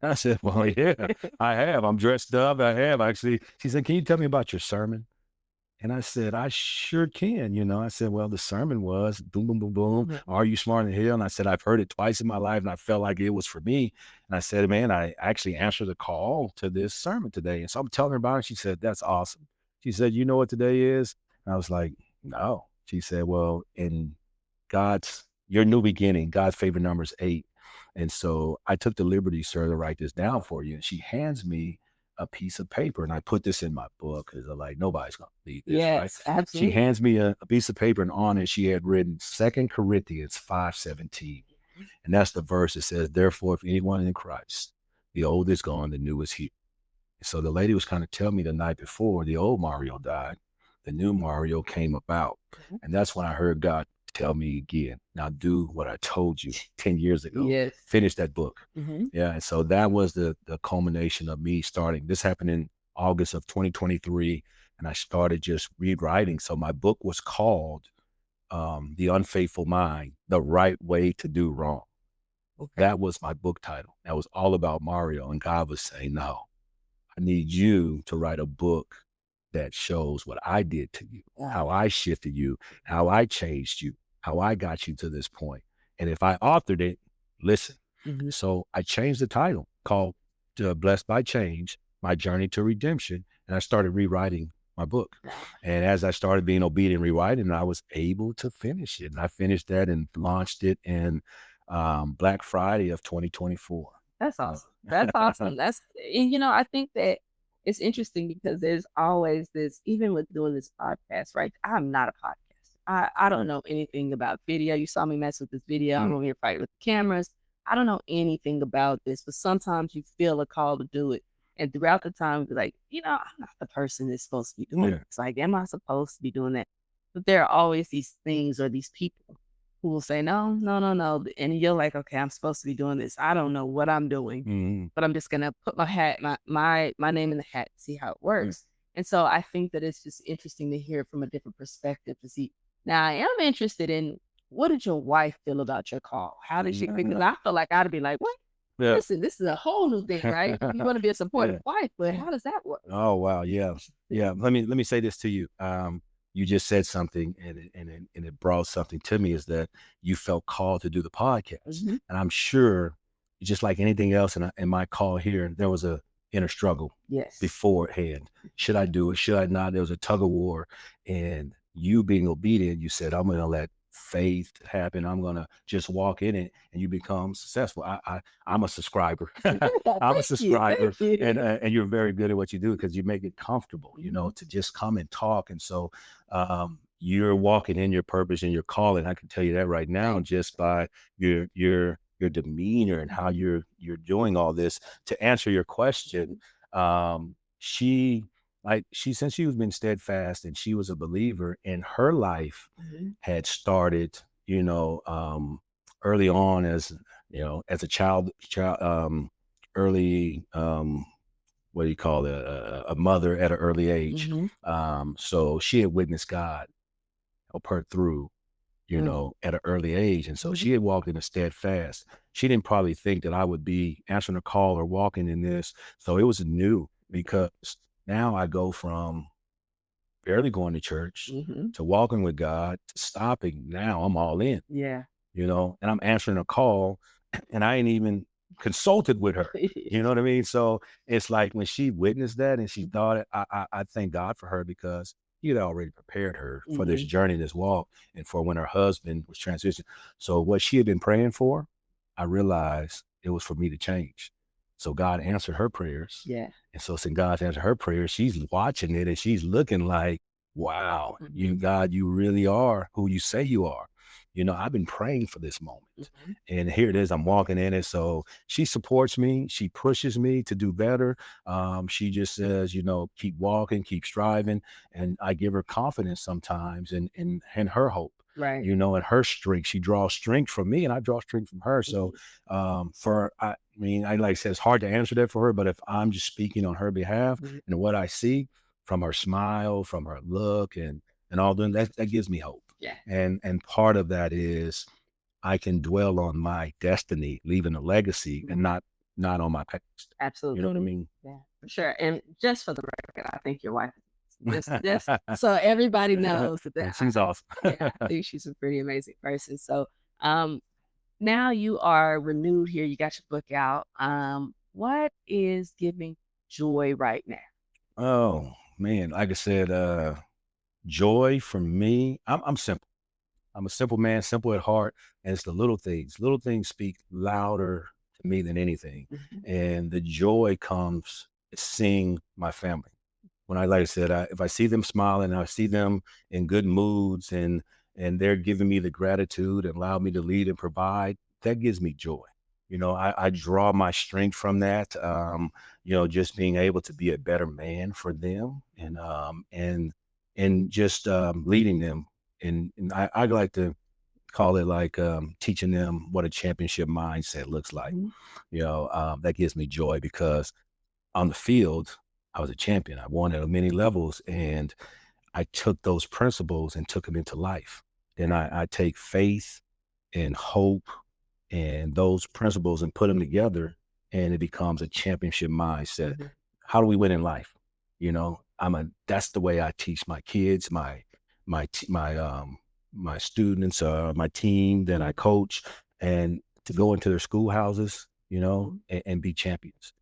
I said, well, yeah, I have. I'm dressed up. I have actually. She said, can you tell me about your sermon? And I said, I sure can. You know, I said, well, the sermon was boom, boom, boom, boom. Are you smarter than hell? And I said, I've heard it twice in my life and I felt like it was for me. And I said, man, I actually answered the call to this sermon today. And so I'm telling her about it. She said, that's awesome. She said, you know what today is? And I was like, no. She said, well, in your new beginning, God's favorite number is 8. And so I took the liberty, sir, to write this down for you. And she hands me a piece of paper, and I put this in my book because I'm like, nobody's gonna read this, right? Yes, absolutely. She hands me a piece of paper, and on it she had written 2 Corinthians 5:17. And that's the verse that says, therefore, if anyone in Christ, the old is gone, the new is here. So the lady was kind of telling me the night before the old Mario died, the new Mario came about. And that's when I heard God tell me again, now do what I told you 10 years ago. Yes. Finish that book. Yeah. And so that was the culmination of me starting. This happened in August of 2023. And I started just rewriting. So my book was called The Unfaithful Mind, The Right Way to Do Wrong. Okay. That was my book title. That was all about Mario. And God was saying, no, I need you to write a book that shows what I did to you, how I shifted you, how I changed you, how I got you to this point. And if I authored it, listen. So I changed the title called Blessed by Change, My Journey to Redemption. And I started rewriting my book. And as I started being obedient rewriting, I was able to finish it. And I finished that and launched it in Black Friday of 2024. That's awesome. That's awesome. And I think that it's interesting because there's always this, even with doing this podcast, right? I'm not a podcast. I don't know anything about video. You saw me mess with this video. I'm over here fighting with the cameras. I don't know anything about this, but sometimes you feel a call to do it. And throughout the time, you're like, I'm not the person that's supposed to be doing it. It's like, am I supposed to be doing that? But there are always these things or these people who will say, no. And you're like, okay, I'm supposed to be doing this. I don't know what I'm doing, but I'm just going to put my name in the hat and see how it works. And so I think that it's just interesting to hear from a different perspective to see. Now, I am interested in, what did your wife feel about your call? How did she feel? Because I feel like I'd be like, what? Yeah. Listen, this is a whole new thing, right? You want to be a supportive wife, but how does that work? Oh, wow. Yeah. Let me say this to you. You just said something and it brought something to me, is that you felt called to do the podcast. And I'm sure, just like anything else in my call here, there was a inner struggle beforehand. Should I do it? Should I not? There was a tug of war. And you being obedient, you said, I'm going to let faith happen. I'm going to just walk in it, and you become successful. I'm a subscriber. I'm a subscriber. And you're very good at what you do because you make it comfortable, to just come and talk. And so you're walking in your purpose and your calling. I can tell you that right now, just by your demeanor and how you're doing all this. To answer your question, since she was been steadfast and she was a believer, in her life had started, early on as a child, early, what do you call it? A mother at an early age. So she had witnessed God help her through, at an early age. And so she had walked in a steadfast. She didn't probably think that I would be answering a call or walking in this. So it was new, because now I go from barely going to church to walking with God to stopping. Now I'm all in. Yeah. And I'm answering a call, and I ain't even consulted with her. You know what I mean? So it's like when she witnessed that and she thought it, I thank God for her, because he had already prepared her for this journey, this walk, and for when her husband was transitioned. So what she had been praying for, I realized it was for me to change. So God answered her prayers. Yeah. And so since God answered her prayers, she's watching it and she's looking like, wow, God, you really are who you say you are. I've been praying for this moment, and here it is. I'm walking in it. So she supports me. She pushes me to do better. She just says, keep walking, keep striving. And I give her confidence sometimes in her hope. Right. And her strength. She draws strength from me, and I draw strength from her. So I like I said, it's hard to answer that for her, but if I'm just speaking on her behalf and what I see from her smile, from her look and all that gives me hope. Yeah. And part of that is I can dwell on my destiny, leaving a legacy, and not on my past. Absolutely. You know what I mean? Yeah, for sure. And just for the record, I think your wife is just so everybody knows that she's awesome. Yeah, I think she's a pretty amazing person. So now you are renewed here. You got your book out. What is giving joy right now? Oh man, like I said, joy for me, I'm simple. I'm a simple man, simple at heart, and it's the little things. Little things speak louder to me than anything. And the joy comes seeing my family. When like I said, if I see them smiling, I see them in good moods, and they're giving me the gratitude and allow me to lead and provide, that gives me joy. I draw my strength from that. Just being able to be a better man for them, and just leading them. And I like to call it like teaching them what a championship mindset looks like. That gives me joy because on the field, I was a champion. I won at many levels, and I took those principles and took them into life. And I take faith and hope and those principles and put them together, and it becomes a championship mindset. How do we win in life? That's the way I teach my kids, my students, my team that I coach, and to go into their schoolhouses, and be champions.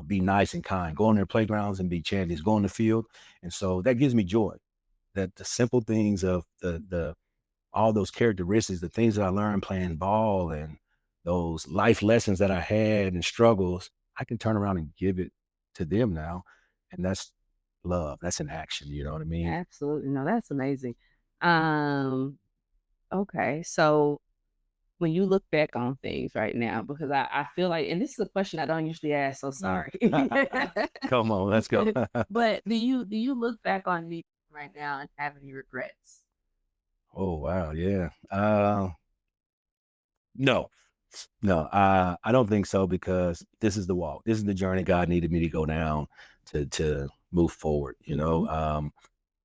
Be nice and kind. Go on their playgrounds and be champions. Go on the field, and so that gives me joy. That the simple things of the all those characteristics, the things that I learned playing ball, and those life lessons that I had and struggles, I can turn around and give it to them now, and that's love. That's an action. You know what I mean? Absolutely. No, that's amazing. Okay. So when you look back on things right now, because I feel like, and this is a question I don't usually ask, so sorry. Come on, let's go. But do you look back on me right now and have any regrets? Oh, wow. Yeah. No, I don't think so, because this is the walk. This is the journey God needed me to go down to move forward.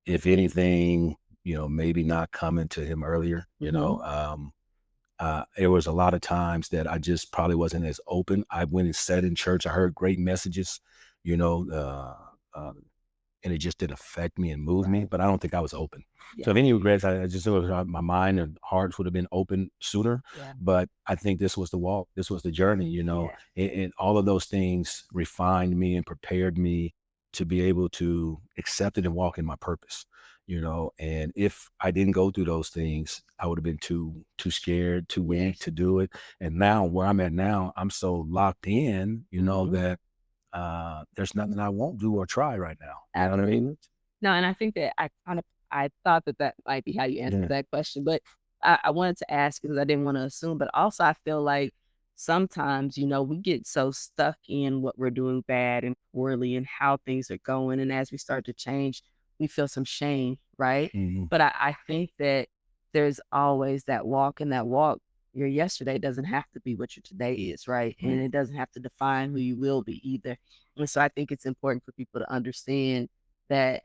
If anything, maybe not coming to him earlier, there was a lot of times that I just probably wasn't as open. I went and sat in church. I heard great messages, you know, and it just didn't affect me and move me, but I don't think I was open. So if any regrets, I just wish my mind and hearts would have been open sooner. But I think this was the walk. This was the journey, and all of those things refined me and prepared me to be able to accept it and walk in my purpose, and if I didn't go through those things, I would have been too scared, too weak to do it. And now where I'm at now, I'm so locked in, that there's nothing I won't do or try right now. You know what I mean? No, and I think that I thought that might be how you answered that question, but I wanted to ask because I didn't want to assume, but also I feel like sometimes, we get so stuck in what we're doing bad and poorly and how things are going. And as we start to change, we feel some shame, right? But I think that there's always that walk, and that walk, your yesterday doesn't have to be what your today is, right? And it doesn't have to define who you will be either. And so I think it's important for people to understand that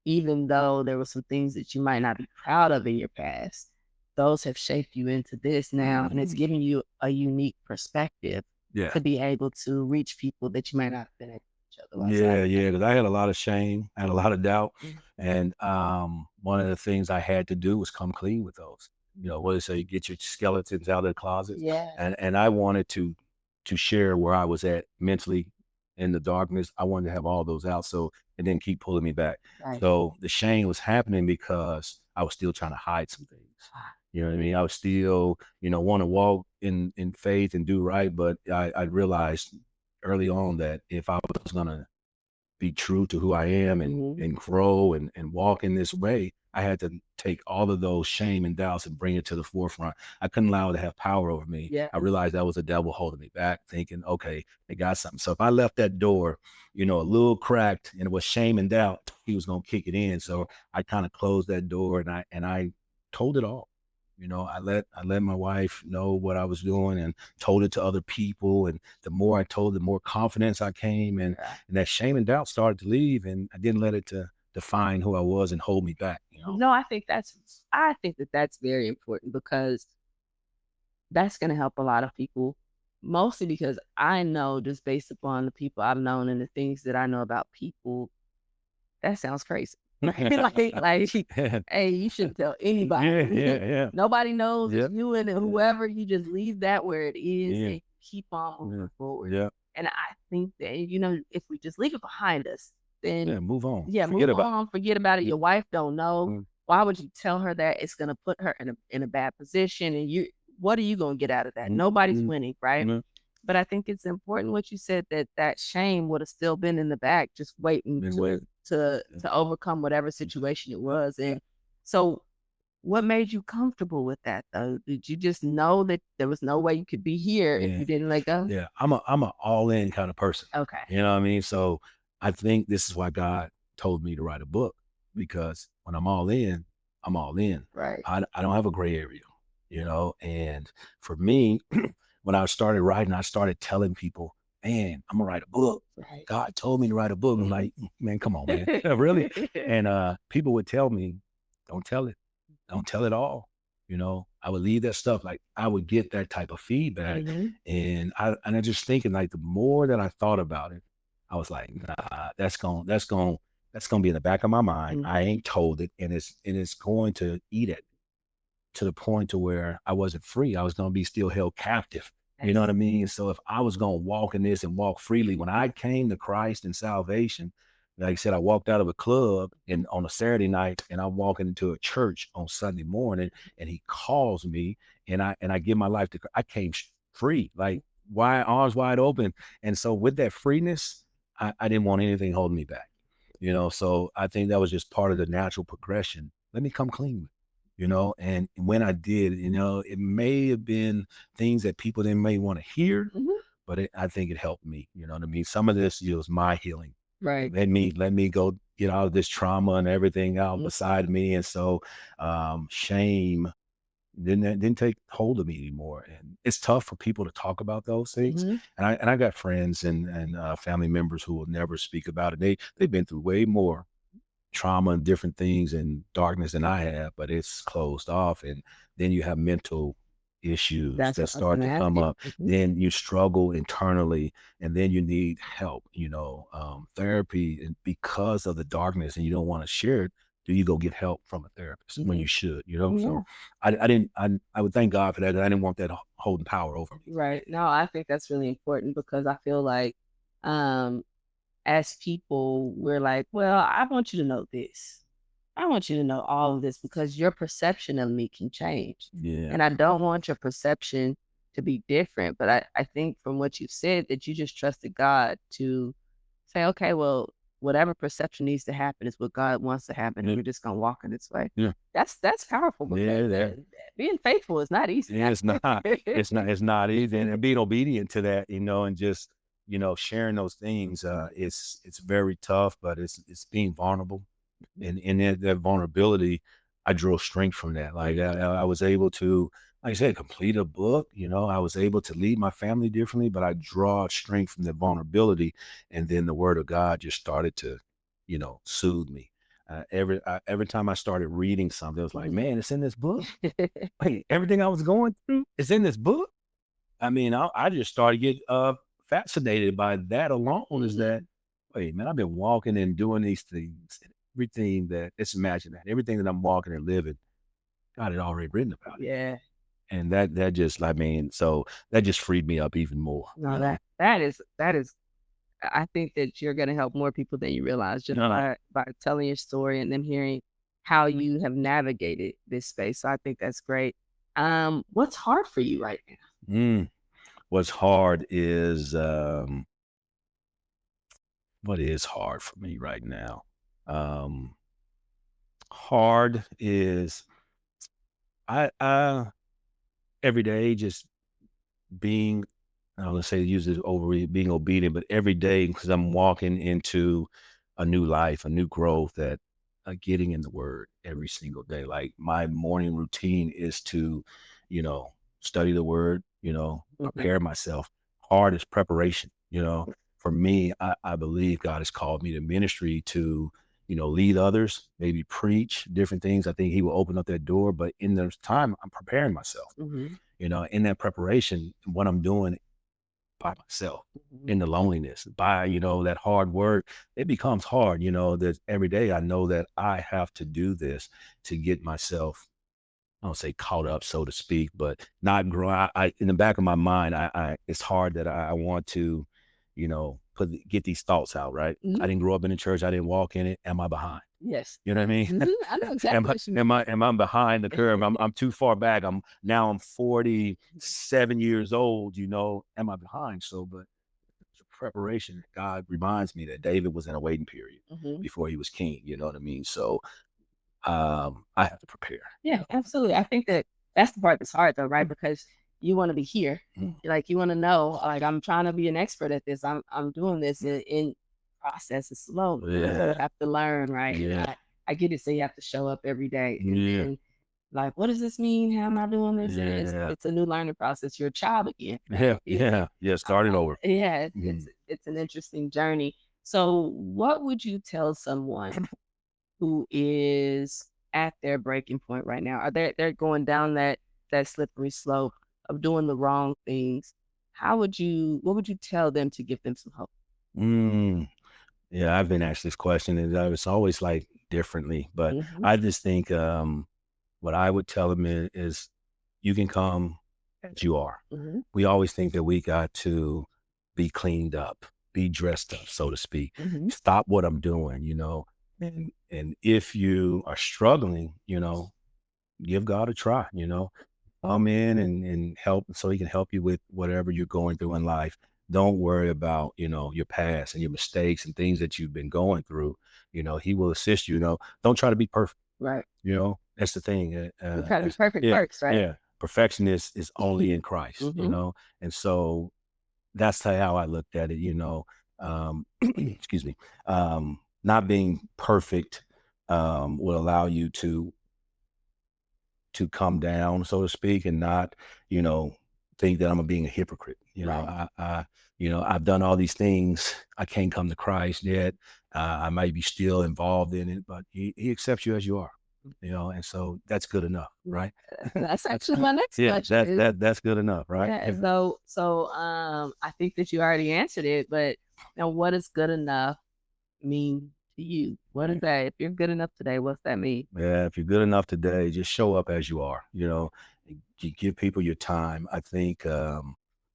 even though there were some things that you might not be proud of in your past, those have shaped you into this now, and it's giving you a unique perspective to be able to reach people that you might not have been able to reach otherwise. Because I had a lot of shame, I had a lot of doubt, and one of the things I had to do was come clean with those. What do they say? Get your skeletons out of the closet. And I wanted to share where I was at mentally in the darkness. I wanted to have all those out, so it didn't keep pulling me back. So the shame was happening because I was still trying to hide some things. You know what I mean? I was still, want to walk in faith and do right, but I realized early on that if I was gonna be true to who I am and grow and walk in this way, I had to take all of those shame and doubts and bring it to the forefront. I couldn't allow it to have power over me. I realized that was the devil holding me back, thinking, okay, they got something. So if I left that door, a little cracked, and it was shame and doubt, he was going to kick it in. So I kind of closed that door, and I told it all. I let my wife know what I was doing and told it to other people. And the more I told, the more confidence I came, and that shame and doubt started to leave, and I didn't let it to define who I was and hold me back. No, I think that's very important, because that's going to help a lot of people, mostly because I know, just based upon the people I've known and the things that I know about people, that sounds crazy. like, hey, you shouldn't tell anybody. Nobody knows it's you and whoever. You just leave that where it is and keep on moving forward. And I think that, if we just leave it behind us, then move on. Forget about it. Your wife don't know. why would you tell her that? It's going to put her in a bad position. And what are you going to get out of that? Nobody's winning, right? But I think it's important what you said, that shame would have still been in the back, just waiting to overcome whatever situation it was. And so what made you comfortable with that though? Did you just know that there was no way you could be here if you didn't let go? Yeah, I'm an all in kind of person. Okay. You know what I mean? So I think this is why God told me to write a book, because when I'm all in, I'm all in. Right. I don't have a gray area, you know? And for me, when I started writing, I started telling people, man, I'm gonna write a book. Right. God told me to write a book. I'm like, man, come on, man. Really? And people would tell me, don't tell it. Don't tell it all. You know, I would leave that stuff. Like I would get that type of feedback. And I just thinking, like, the more that I thought about it, I was like, nah, that's gonna be in the back of my mind. I ain't told it, and it's going to eat it to the point to where I wasn't free. I was going to be still held captive. You know what I mean? So if I was going to walk in this and walk freely, when I came to Christ and salvation, like I said, I walked out of a club on a Saturday night, and I'm walking into a church on Sunday morning, and he calls me, and I give my life to, I came free, like arms wide open. And so with that freeness, I didn't want anything holding me back, you know? So I think that was just part of the natural progression. Let me come clean, you know? And when I did, you know, it may have been things that people didn't may want to hear, but I think it helped me, you know what I mean? Some of this was my healing. Right. Let me go get out of this trauma and everything out beside me. And so shame didn't take hold of me anymore. And it's tough for people to talk about those things. And I got friends and family members who will never speak about it. They've been through way more trauma and different things and darkness than I have, but it's closed off. And then you have mental issues that start to come up. Then you struggle internally, and then you need help, you know, therapy. And because of the darkness and you don't want to share it, do you go get help from a therapist when you should, you know? So I would thank God for that. I didn't want that holding power over me. Right. No, I think that's really important, because I feel like as people, we're like, well, I want you to know this. I want you to know all of this, because your perception of me can change. Yeah. And I don't want your perception to be different. But I think from what you've said, that you just trusted God to say, okay, well, whatever perception needs to happen is what God wants to happen. And we're just going to walk in this way. Yeah. That's powerful. Being faithful is not easy. Yeah, it's not. It's not easy. And being obedient to that, you know, and just, you know, sharing those things, it's very tough, but it's being vulnerable. And in that vulnerability, I drew strength from that. Like I was able to, like I said, complete a book. You know, I was able to lead my family differently, but I draw strength from that vulnerability. And then the Word of God just started to, you know, soothe me. Every time I started reading something, it was like, man, it's in this book. Wait, everything I was going through is in this book. I mean, I just started getting fascinated by that alone. Is that, wait, man, I've been walking and doing these things. Everything that, let's imagine that everything that I'm walking and living, God had already written about it. Yeah. And that just, I mean, so that just freed me up even more. No, that is, I think that you're going to help more people than you realize, just by telling your story and them hearing how you have navigated this space. So I think that's great. What's hard for you right now? What's hard is, what is hard for me right now? Hard is I every day just being, I don't want to say use it over being obedient, but every day, because I'm walking into a new life, a new growth, that getting in the Word every single day. Like my morning routine is to, you know, study the Word, you know, prepare myself. Hard is preparation, you know. For me, I believe God has called me to ministry to, you know, lead others, maybe preach different things. I think He will open up that door, but in this time, I'm preparing myself, you know, in that preparation, what I'm doing by myself, in the loneliness, by, you know, that hard work, it becomes hard, you know, that every day I know that I have to do this to get myself, I don't say caught up, so to speak, but not grow. In the back of my mind, it's hard that I want to, you know, get these thoughts out, right? Mhm. I didn't grow up in the church. I didn't walk in it. Am I behind? Yes. You know what I mean? I know exactly what you mean. Am I behind the curve? I'm too far back. I'm 47 years old. You know, am I behind? So, but preparation. God reminds me that David was in a waiting period before he was king. You know what I mean? So, I have to prepare. Yeah, absolutely. I think that's the part that's hard though, right? Because you want to be here, like you want to know, like I'm trying to be an expert at this. I'm doing this in process. It's slow. Yeah. You have to learn, right? Yeah. I get it. So you have to show up every day. Yeah. And like, what does this mean? How am I doing this? And Yeah. it's a new learning process. You're a child again. Yeah. Starting over. Yeah, it's an interesting journey. So, what would you tell someone who is at their breaking point right now? Are they're going down that slippery slope of doing the wrong things? What would you tell them to give them some hope? Yeah, I've been asked this question, and it's always like differently, but I just think what I would tell them is you can come as you are. We always think that we got to be cleaned up, be dressed up, so to speak. Stop what I'm doing, you know. And if you are struggling, you know, give God a try, you know. Come in and help so he can help you with whatever you're going through in life. Don't worry about, you know, your past and your mistakes and things that you've been going through. You know, he will assist you. You know, don't try to be perfect. Right. You know, that's the thing. You try to be perfect first, right? Yeah. Perfection is only in Christ, you know? And so that's how I looked at it, you know. Excuse me. Not being perfect will allow you to come down, so to speak, and not, you know, think that I'm being a hypocrite. You know, you know, I've done all these things. I can't come to Christ yet. I might be still involved in it, but he accepts you as you are, you know, and so that's good enough, right? That's actually my next question. That's good enough, right? Yeah, so I think that you already answered it, but now what does good enough mean to you? What is that? If you're good enough today, what's that mean? Yeah, if you're good enough today, just show up as you are, you know, you give people your time. I think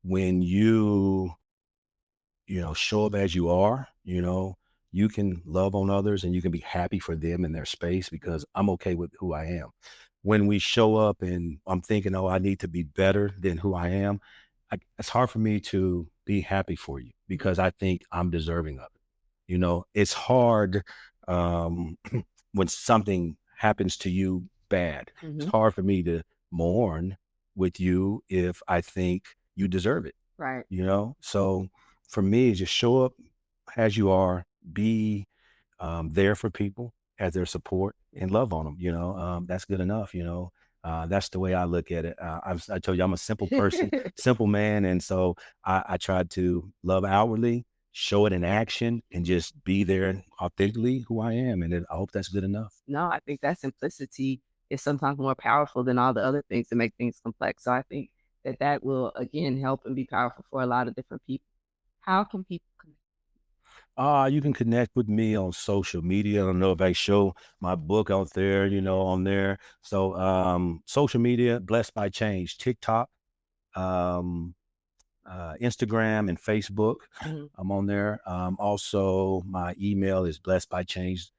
when you know, show up as you are, you know, you can love on others and you can be happy for them in their space because I'm okay with who I am. When we show up and I'm thinking, oh, I need to be better than who I am, it's hard for me to be happy for you because I think I'm deserving of it. You know, it's hard when something happens to you bad. It's hard for me to mourn with you if I think you deserve it. Right. You know, so for me, just show up as you are, be there for people as their support and love on them. You know, that's good enough. You know, that's the way I look at it. I told you I'm a simple person, simple man, and so I try to love outwardly, show it in action, and just be there authentically who I am. And I hope that's good enough. No, I think that simplicity is sometimes more powerful than all the other things that make things complex. So I think that will again help and be powerful for a lot of different people. How can people connect? You can connect with me on social media. I don't know if I show my book out there, you know, on there. So social media, Blessed by Change, TikTok, Instagram and Facebook. I'm on there. Also my email is blessed by change.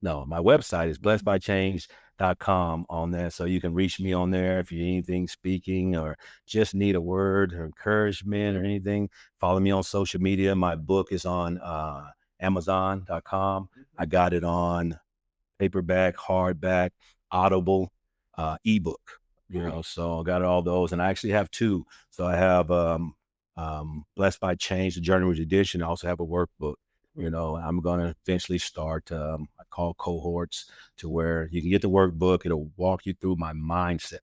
No, my website is blessedbychange.com on there. So you can reach me on there if you need anything speaking or just need a word or encouragement or anything. Follow me on social media. My book is on Amazon.com. I got it on paperback, hardback, Audible, ebook, you know, so I got all those. And I actually have two. So I have Blessed by Change, the Journeyman's Edition. I also have a workbook. You know, I'm going to eventually start, I call cohorts to where you can get the workbook. It'll walk you through my mindset.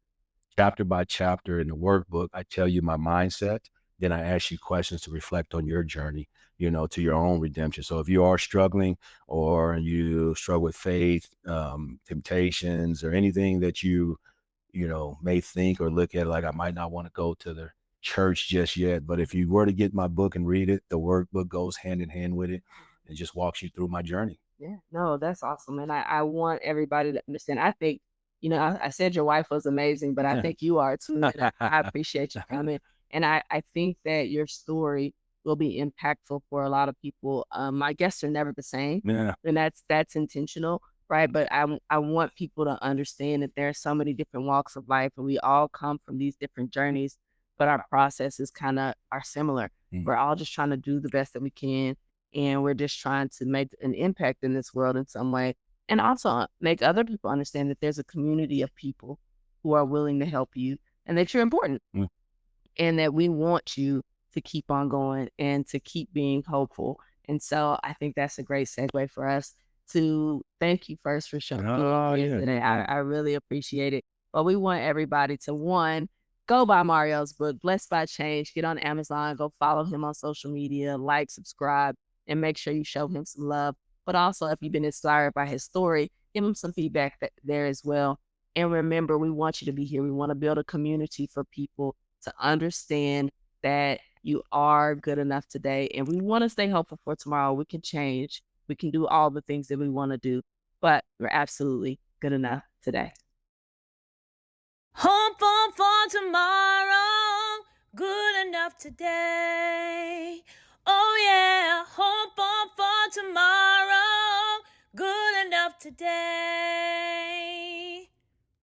Chapter by chapter in the workbook, I tell you my mindset. Then I ask you questions to reflect on your journey, you know, to your own redemption. So if you are struggling or you struggle with faith, temptations, or anything that you know, may think or look at, like I might not want to go to the church just yet. But if you were to get my book and read it, the workbook goes hand in hand with it. It just walks you through my journey. Yeah, no, that's awesome. And I want everybody to understand. I think, you know, I said your wife was amazing, but I think you are too. I appreciate you coming. And I think that your story will be impactful for a lot of people. My guests are never the same, Yeah. and that's intentional, right? But I want people to understand that there are so many different walks of life, and we all come from these different journeys, but our processes kind of are similar. We're all just trying to do the best that we can, and we're just trying to make an impact in this world in some way, and also make other people understand that there's a community of people who are willing to help you and that you're important and that we want you to keep on going and to keep being hopeful. And so I think that's a great segue for us to thank you first for showing me today. I really appreciate it. But we want everybody to, one, go buy Mario's book, Blessed by Change. Get on Amazon, go follow him on social media, like, subscribe, and make sure you show him some love. But also, if you've been inspired by his story, give him some feedback there as well. And remember, we want you to be here. We want to build a community for people to understand that you are good enough today. And we want to stay hopeful for tomorrow. We can change. We can do all the things that we want to do, but we're absolutely good enough today. Hope for tomorrow, good enough today. Oh yeah, hope for tomorrow, good enough today.